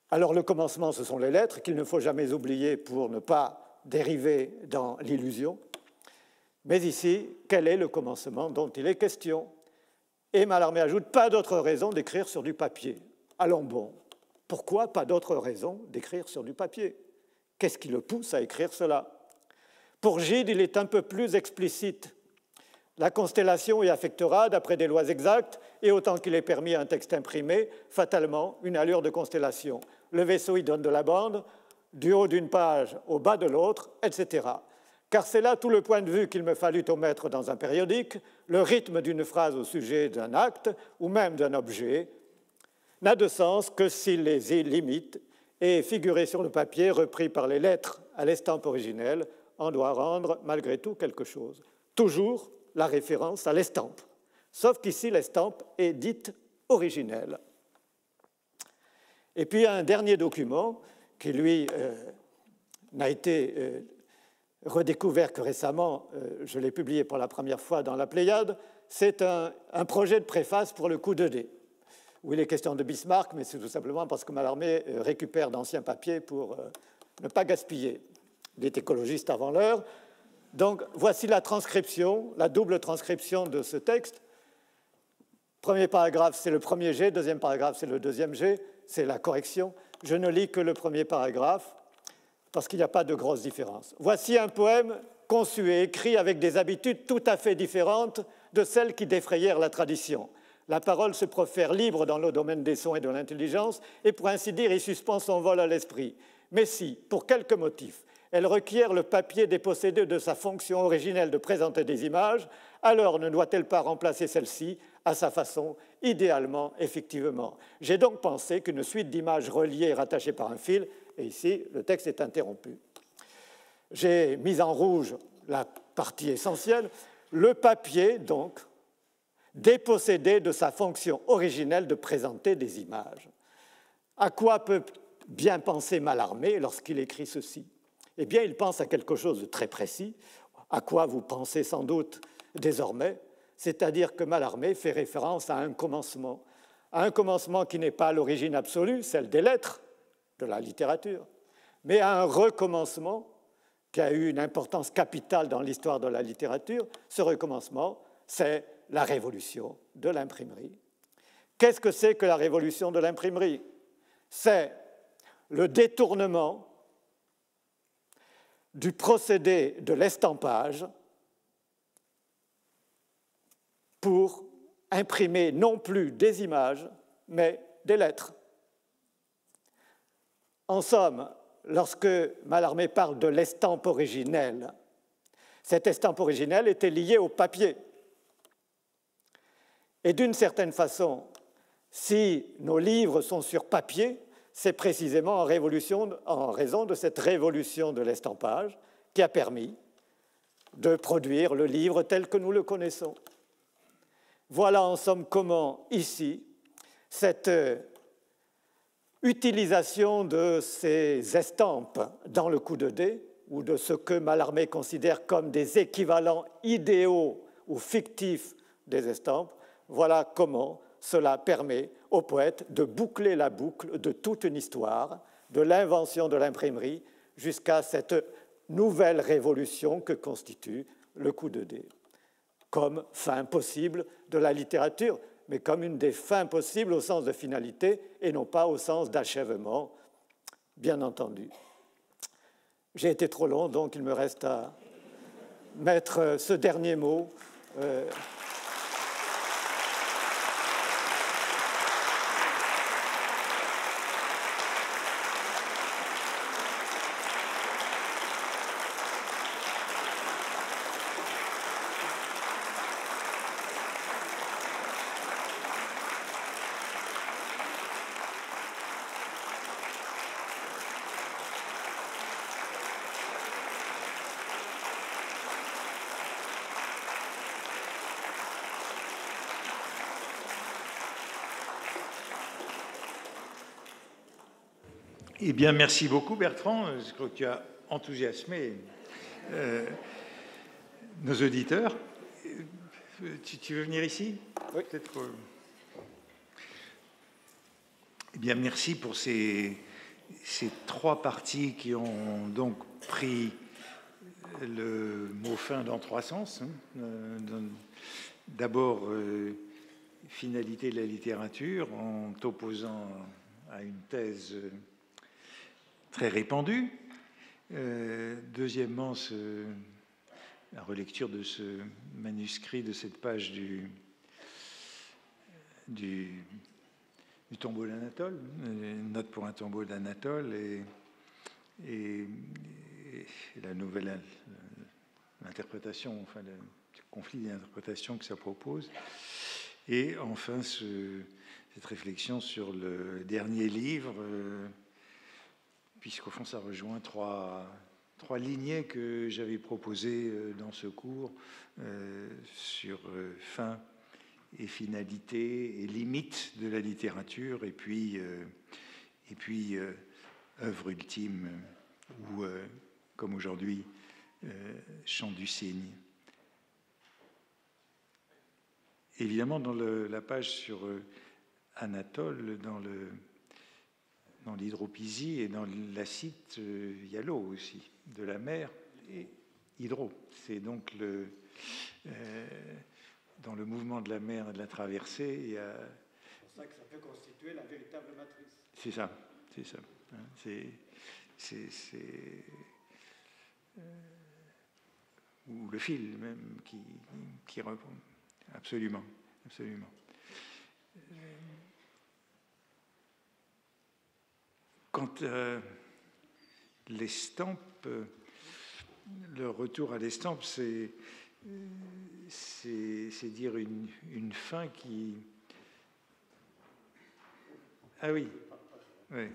Alors le commencement, ce sont les lettres qu'il ne faut jamais oublier pour ne pas dériver dans l'illusion. Mais ici, quel est le commencement dont il est question? Et Mallarmé ajoute, pas d'autre raison d'écrire sur du papier. Allons bon, pourquoi pas d'autre raison d'écrire sur du papier? Qu'est-ce qui le pousse à écrire cela? Pour Gide, il est un peu plus explicite. La constellation y affectera, d'après des lois exactes, et autant qu'il est permis à un texte imprimé, fatalement une allure de constellation. Le vaisseau y donne de la bande, du haut d'une page au bas de l'autre, etc. Car c'est là tout le point de vue qu'il me fallut omettre dans un périodique. Le rythme d'une phrase au sujet d'un acte ou même d'un objet n'a de sens que s'il les limite et figuré sur le papier, repris par les lettres à l'estampe originelle, en doit rendre malgré tout quelque chose. Toujours la référence à l'estampe, sauf qu'ici l'estampe est dite originelle. Et puis un dernier document qui, lui, n'a été redécouvert que récemment, je l'ai publié pour la première fois dans la Pléiade, c'est un projet de préface pour le coup de dé, où il est question de Bismarck, mais c'est tout simplement parce que Mallarmé récupère d'anciens papiers pour ne pas gaspiller. Il est écologiste avant l'heure. Donc, voici la transcription, la double transcription de ce texte. Premier paragraphe, c'est le premier G. Deuxième paragraphe, c'est le deuxième G. C'est la correction. Je ne lis que le premier paragraphe parce qu'il n'y a pas de grosse différence. Voici un poème conçu et écrit avec des habitudes tout à fait différentes de celles qui défrayèrent la tradition. La parole se profère libre dans le domaine des sons et de l'intelligence et, pour ainsi dire, il suspend son vol à l'esprit. Mais si, pour quelque motif, elle requiert le papier dépossédé de sa fonction originelle de présenter des images, alors ne doit-elle pas remplacer celle-ci à sa façon, idéalement, effectivement? J'ai donc pensé qu'une suite d'images reliées et rattachées par un fil, et ici, le texte est interrompu. J'ai mis en rouge la partie essentielle, le papier, donc, dépossédé de sa fonction originelle de présenter des images. À quoi peut bien penser Mallarmé lorsqu'il écrit ceci? Eh bien, il pense à quelque chose de très précis, à quoi vous pensez sans doute désormais, c'est-à-dire que Mallarmé fait référence à un commencement qui n'est pas l'origine absolue, celle des lettres, de la littérature, mais à un recommencement qui a eu une importance capitale dans l'histoire de la littérature. Ce recommencement, c'est la révolution de l'imprimerie. Qu'est-ce que c'est que la révolution de l'imprimerie? C'est le détournement du procédé de l'estampage pour imprimer non plus des images, mais des lettres. En somme, lorsque Mallarmé parle de l'estampe originelle, cette estampe originelle était liée au papier. Et d'une certaine façon, si nos livres sont sur papier, c'est précisément en raison de cette révolution de l'estampage qui a permis de produire le livre tel que nous le connaissons. Voilà en somme comment, ici, cette utilisation de ces estampes dans le coup de dé, ou de ce que Mallarmé considère comme des équivalents idéaux ou fictifs des estampes, voilà comment cela permet au poète de boucler la boucle de toute une histoire, de l'invention de l'imprimerie jusqu'à cette nouvelle révolution que constitue le coup de dé, comme fin possible de la littérature, mais comme une des fins possibles au sens de finalité et non pas au sens d'achèvement, bien entendu. J'ai été trop long, donc il me reste à mettre ce dernier mot. Eh bien, merci beaucoup, Bertrand. Je crois que tu as enthousiasmé nos auditeurs. Tu veux venir ici? Oui. Peut-être. Eh bien, merci pour ces trois parties qui ont donc pris le mot fin dans trois sens. D'abord, finalité de la littérature, en t'opposant à une thèse très répandue. Deuxièmement, la relecture de ce manuscrit, de cette page du tombeau d'Anatole, une note pour un tombeau d'Anatole, et la nouvelle interprétation, enfin le conflit d'interprétation que ça propose. Et enfin, cette réflexion sur le dernier livre, puisqu'au fond, ça rejoint trois lignées que j'avais proposées dans ce cours sur fin et finalité et limite de la littérature, et puis œuvre ultime, ou comme aujourd'hui, chant du cygne. Évidemment, dans la page sur Anatole, dans l'hydropysie et dans l'acite, il y a l'eau aussi, de la mer et hydro. C'est donc dans le mouvement de la mer et de la traversée, il y a... C'est pour ça que ça peut constituer la véritable matrice. C'est ça. Ou le fil même qui répond. Absolument. Quant à l'estampe, le retour à l'estampe, c'est dire une fin qui... Ah oui. Oui,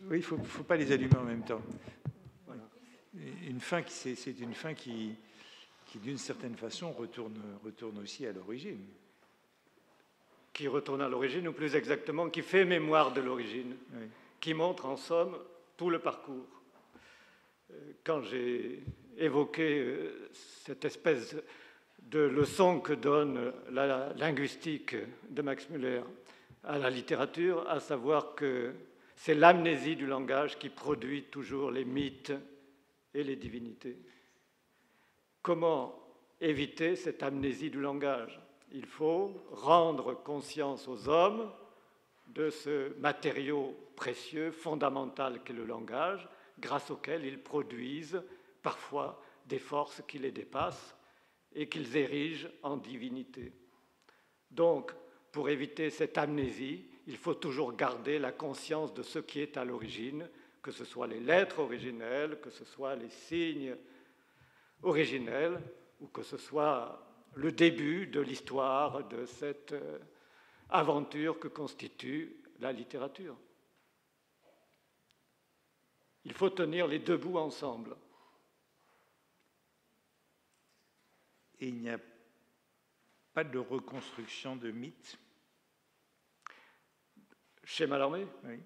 il ne faut pas les allumer en même temps. Voilà. Une fin c'est une fin qui d'une certaine façon, retourne aussi à l'origine. Qui retourne à l'origine, ou plus exactement, qui fait mémoire de l'origine, oui. Qui montre en somme tout le parcours. Quand j'ai évoqué cette espèce de leçon que donne la linguistique de Max Müller à la littérature, à savoir que c'est l'amnésie du langage qui produit toujours les mythes et les divinités. Comment éviter cette amnésie du langage? Il faut rendre conscience aux hommes de ce matériau précieux, fondamental qu'est le langage, grâce auquel ils produisent parfois des forces qui les dépassent et qu'ils érigent en divinité. Donc, pour éviter cette amnésie, il faut toujours garder la conscience de ce qui est à l'origine, que ce soit les lettres originelles, que ce soit les signes originels, ou que ce soit le début de l'histoire de cette aventure que constitue la littérature. Il faut tenir les deux bouts ensemble. Et il n'y a pas de reconstruction de mythes? Chez Mallarmé? Oui.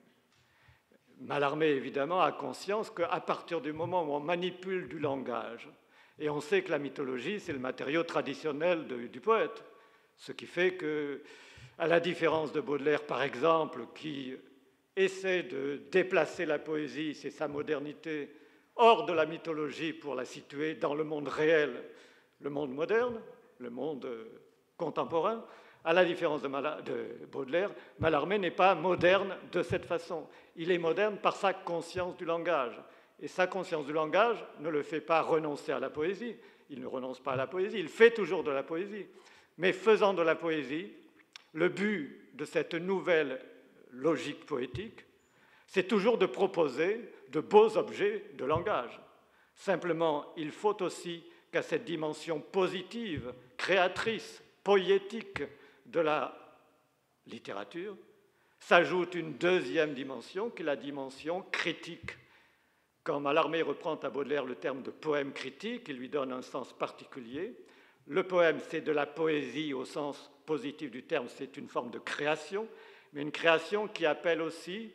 Mallarmé, évidemment, a conscience qu'à partir du moment où on manipule du langage Et on sait que la mythologie, c'est le matériau traditionnel du poète. Ce qui fait que, à la différence de Baudelaire, par exemple, qui essaie de déplacer la poésie, c'est sa modernité, hors de la mythologie pour la situer dans le monde réel, le monde moderne, le monde contemporain, à la différence de Baudelaire, Mallarmé n'est pas moderne de cette façon. Il est moderne par sa conscience du langage. Et sa conscience du langage ne le fait pas renoncer à la poésie. Il ne renonce pas à la poésie, il fait toujours de la poésie. Mais faisant de la poésie, le but de cette nouvelle logique poétique, c'est toujours de proposer de beaux objets de langage. Simplement, il faut aussi qu'à cette dimension positive, créatrice, poétique de la littérature, s'ajoute une deuxième dimension, qui est la dimension critique. Quand Mallarmé reprend à Baudelaire le terme de poème critique, il lui donne un sens particulier. Le poème, c'est de la poésie au sens positif du terme, c'est une forme de création, mais une création qui appelle aussi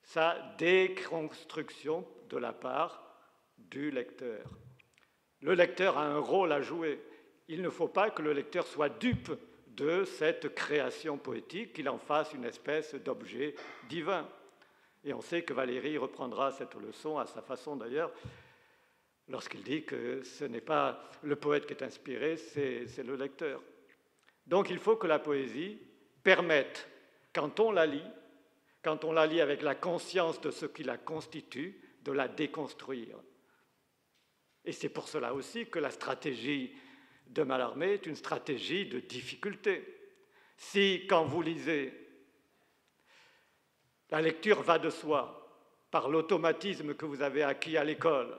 sa déconstruction de la part du lecteur. Le lecteur a un rôle à jouer. Il ne faut pas que le lecteur soit dupe de cette création poétique, qu'il en fasse une espèce d'objet divin. Et on sait que Valéry reprendra cette leçon à sa façon d'ailleurs, lorsqu'il dit que ce n'est pas le poète qui est inspiré, c'est le lecteur. Donc il faut que la poésie permette, quand on la lit avec la conscience de ce qui la constitue, de la déconstruire. Et c'est pour cela aussi que la stratégie de Mallarmé est une stratégie de difficulté. Si, quand vous lisez, la lecture va de soi, par l'automatisme que vous avez acquis à l'école,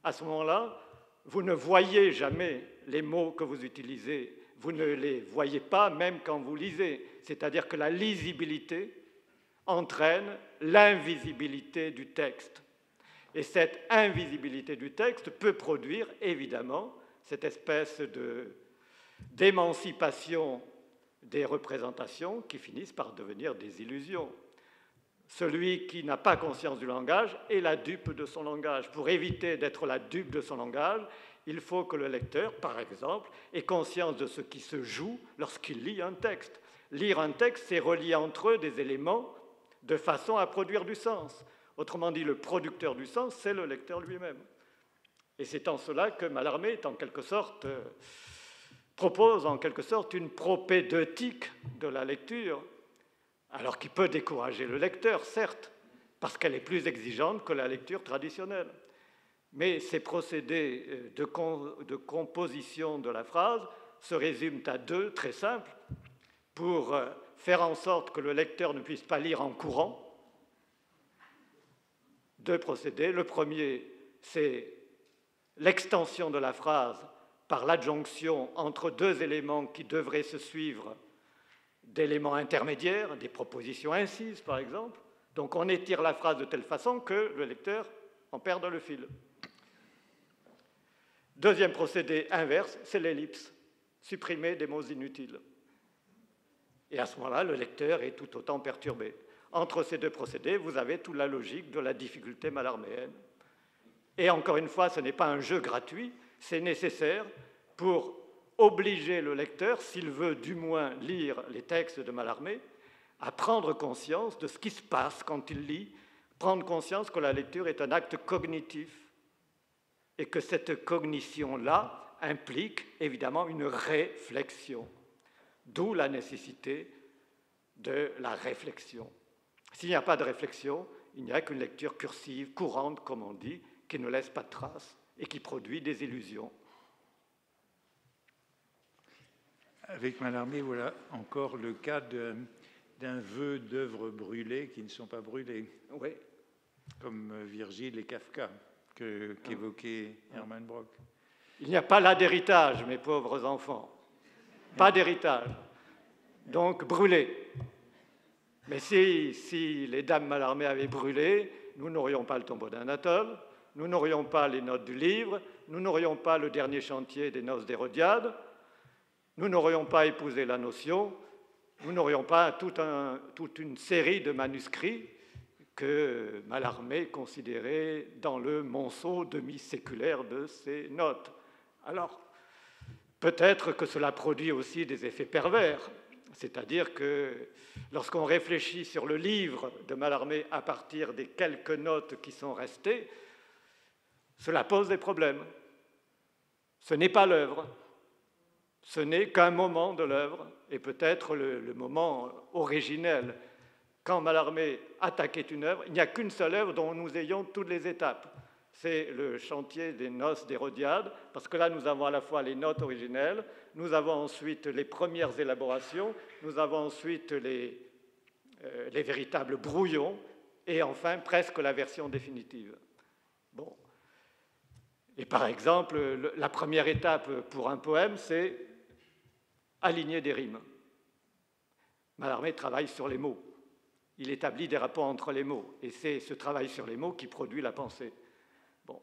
à ce moment-là, vous ne voyez jamais les mots que vous utilisez, vous ne les voyez pas même quand vous lisez. C'est-à-dire que la lisibilité entraîne l'invisibilité du texte. Et cette invisibilité du texte peut produire, évidemment, cette espèce d'émancipation des représentations qui finissent par devenir des illusions. Celui qui n'a pas conscience du langage est la dupe de son langage. Pour éviter d'être la dupe de son langage, il faut que le lecteur, par exemple, ait conscience de ce qui se joue lorsqu'il lit un texte. Lire un texte, c'est relier entre eux des éléments de façon à produire du sens. Autrement dit, le producteur du sens, c'est le lecteur lui-même. Et c'est en cela que Mallarmé est en quelque sorte, propose en quelque sorte une propédeutique de la lecture, alors qu'il peut décourager le lecteur, certes, parce qu'elle est plus exigeante que la lecture traditionnelle. Mais ces procédés de composition de la phrase se résument à deux, très simples, pour faire en sorte que le lecteur ne puisse pas lire en courant. Deux procédés. Le premier, c'est l'extension de la phrase par l'adjonction entre deux éléments qui devraient se suivre d'éléments intermédiaires, des propositions incises par exemple. Donc on étire la phrase de telle façon que le lecteur en perde le fil. Deuxième procédé inverse, c'est l'ellipse, supprimer des mots inutiles. Et à ce moment-là, le lecteur est tout autant perturbé. Entre ces deux procédés, vous avez toute la logique de la difficulté mallarméenne. Et encore une fois, ce n'est pas un jeu gratuit, c'est nécessaire pour obliger le lecteur, s'il veut du moins lire les textes de Mallarmé, à prendre conscience de ce qui se passe quand il lit, prendre conscience que la lecture est un acte cognitif et que cette cognition-là implique évidemment une réflexion, d'où la nécessité de la réflexion. S'il n'y a pas de réflexion, il n'y a qu'une lecture cursive, courante, comme on dit, qui ne laisse pas de traces et qui produit des illusions. Avec Mallarmé, voilà encore le cas d'un vœu d'œuvres brûlées qui ne sont pas brûlées, oui, comme Virgile et Kafka, qu'évoquait Hermann Brock. Il n'y a pas là d'héritage, mes pauvres enfants. Pas d'héritage. Donc brûlé. Mais si les dames Mallarmé avaient brûlé, nous n'aurions pas le tombeau d'Anatole, nous n'aurions pas les notes du livre, nous n'aurions pas le dernier chantier des noces d'Hérodiade, nous n'aurions pas épousé la notion, nous n'aurions pas toute une série de manuscrits que Mallarmé considérait dans le monceau demi-séculaire de ses notes. Alors, peut-être que cela produit aussi des effets pervers, c'est-à-dire que lorsqu'on réfléchit sur le livre de Mallarmé à partir des quelques notes qui sont restées, cela pose des problèmes. Ce n'est pas l'œuvre, ce n'est qu'un moment de l'œuvre, et peut-être le moment originel. Quand Mallarmé attaquait une œuvre, il n'y a qu'une seule œuvre dont nous ayons toutes les étapes. C'est le chantier des noces d'Hérodiade, parce que là, nous avons à la fois les notes originelles, nous avons ensuite les premières élaborations, nous avons ensuite les véritables brouillons, et enfin, presque la version définitive. Bon. Et par exemple, la première étape pour un poème, c'est aligner des rimes. Mallarmé travaille sur les mots. Il établit des rapports entre les mots, et c'est ce travail sur les mots qui produit la pensée. Bon.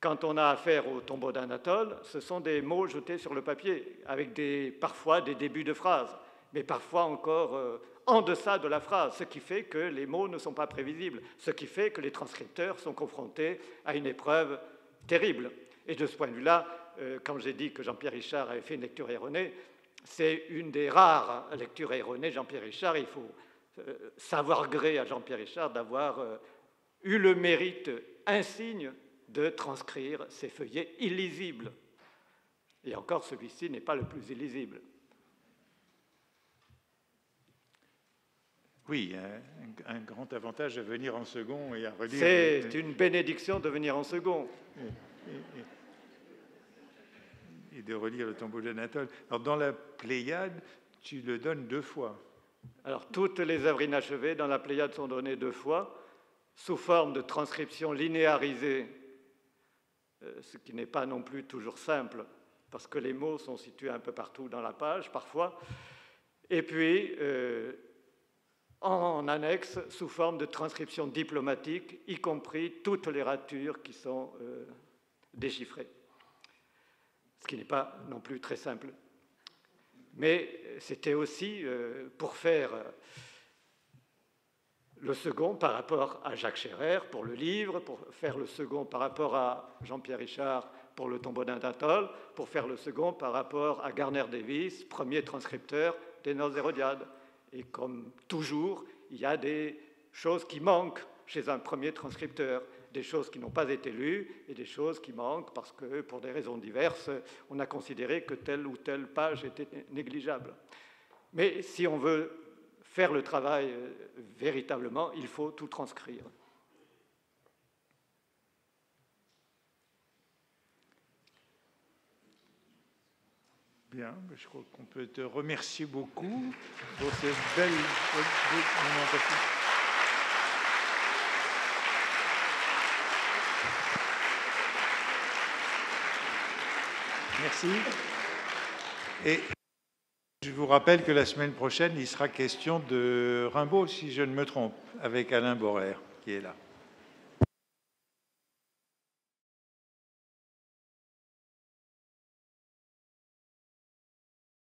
Quand on a affaire au tombeau d'Anatole, ce sont des mots jetés sur le papier, avec parfois des débuts de phrases, mais parfois encore en deçà de la phrase, ce qui fait que les mots ne sont pas prévisibles, ce qui fait que les transcripteurs sont confrontés à une épreuve terrible. Et de ce point de vue-là, quand j'ai dit que Jean-Pierre Richard avait fait une lecture erronée, c'est une des rares lectures erronées. Jean-Pierre Richard, il faut savoir gré à Jean-Pierre Richard d'avoir eu le mérite insigne de transcrire ces feuillets illisibles. Et encore, celui-ci n'est pas le plus illisible. Oui, un grand avantage à venir en second et à relire. C'est une bénédiction de venir en second. Et de relire le tombeau d'Anatole. Alors, dans la Pléiade, tu le donnes 2 fois. Alors, toutes les œuvres inachevées dans la Pléiade sont données 2 fois, sous forme de transcription linéarisée, ce qui n'est pas non plus toujours simple, parce que les mots sont situés un peu partout dans la page, parfois, et puis en annexe, sous forme de transcription diplomatique, y compris toutes les ratures qui sont déchiffrées, ce qui n'est pas non plus très simple. Mais c'était aussi pour faire le second par rapport à Jacques Scherrer pour le livre, pour faire le second par rapport à Jean-Pierre Richard pour le tombeau d'Anatole, pour faire le second par rapport à Garner Davis, premier transcripteur des Noces d'Hérodiade. Et comme toujours, il y a des choses qui manquent chez un premier transcripteur, des choses qui n'ont pas été lues et des choses qui manquent parce que, pour des raisons diverses, on a considéré que telle ou telle page était négligeable. Mais si on veut faire le travail véritablement, il faut tout transcrire. Bien, je crois qu'on peut te remercier beaucoup pour cette belle documentation. Merci. Et je vous rappelle que la semaine prochaine, il sera question de Rimbaud, si je ne me trompe, avec Alain Borer, qui est là.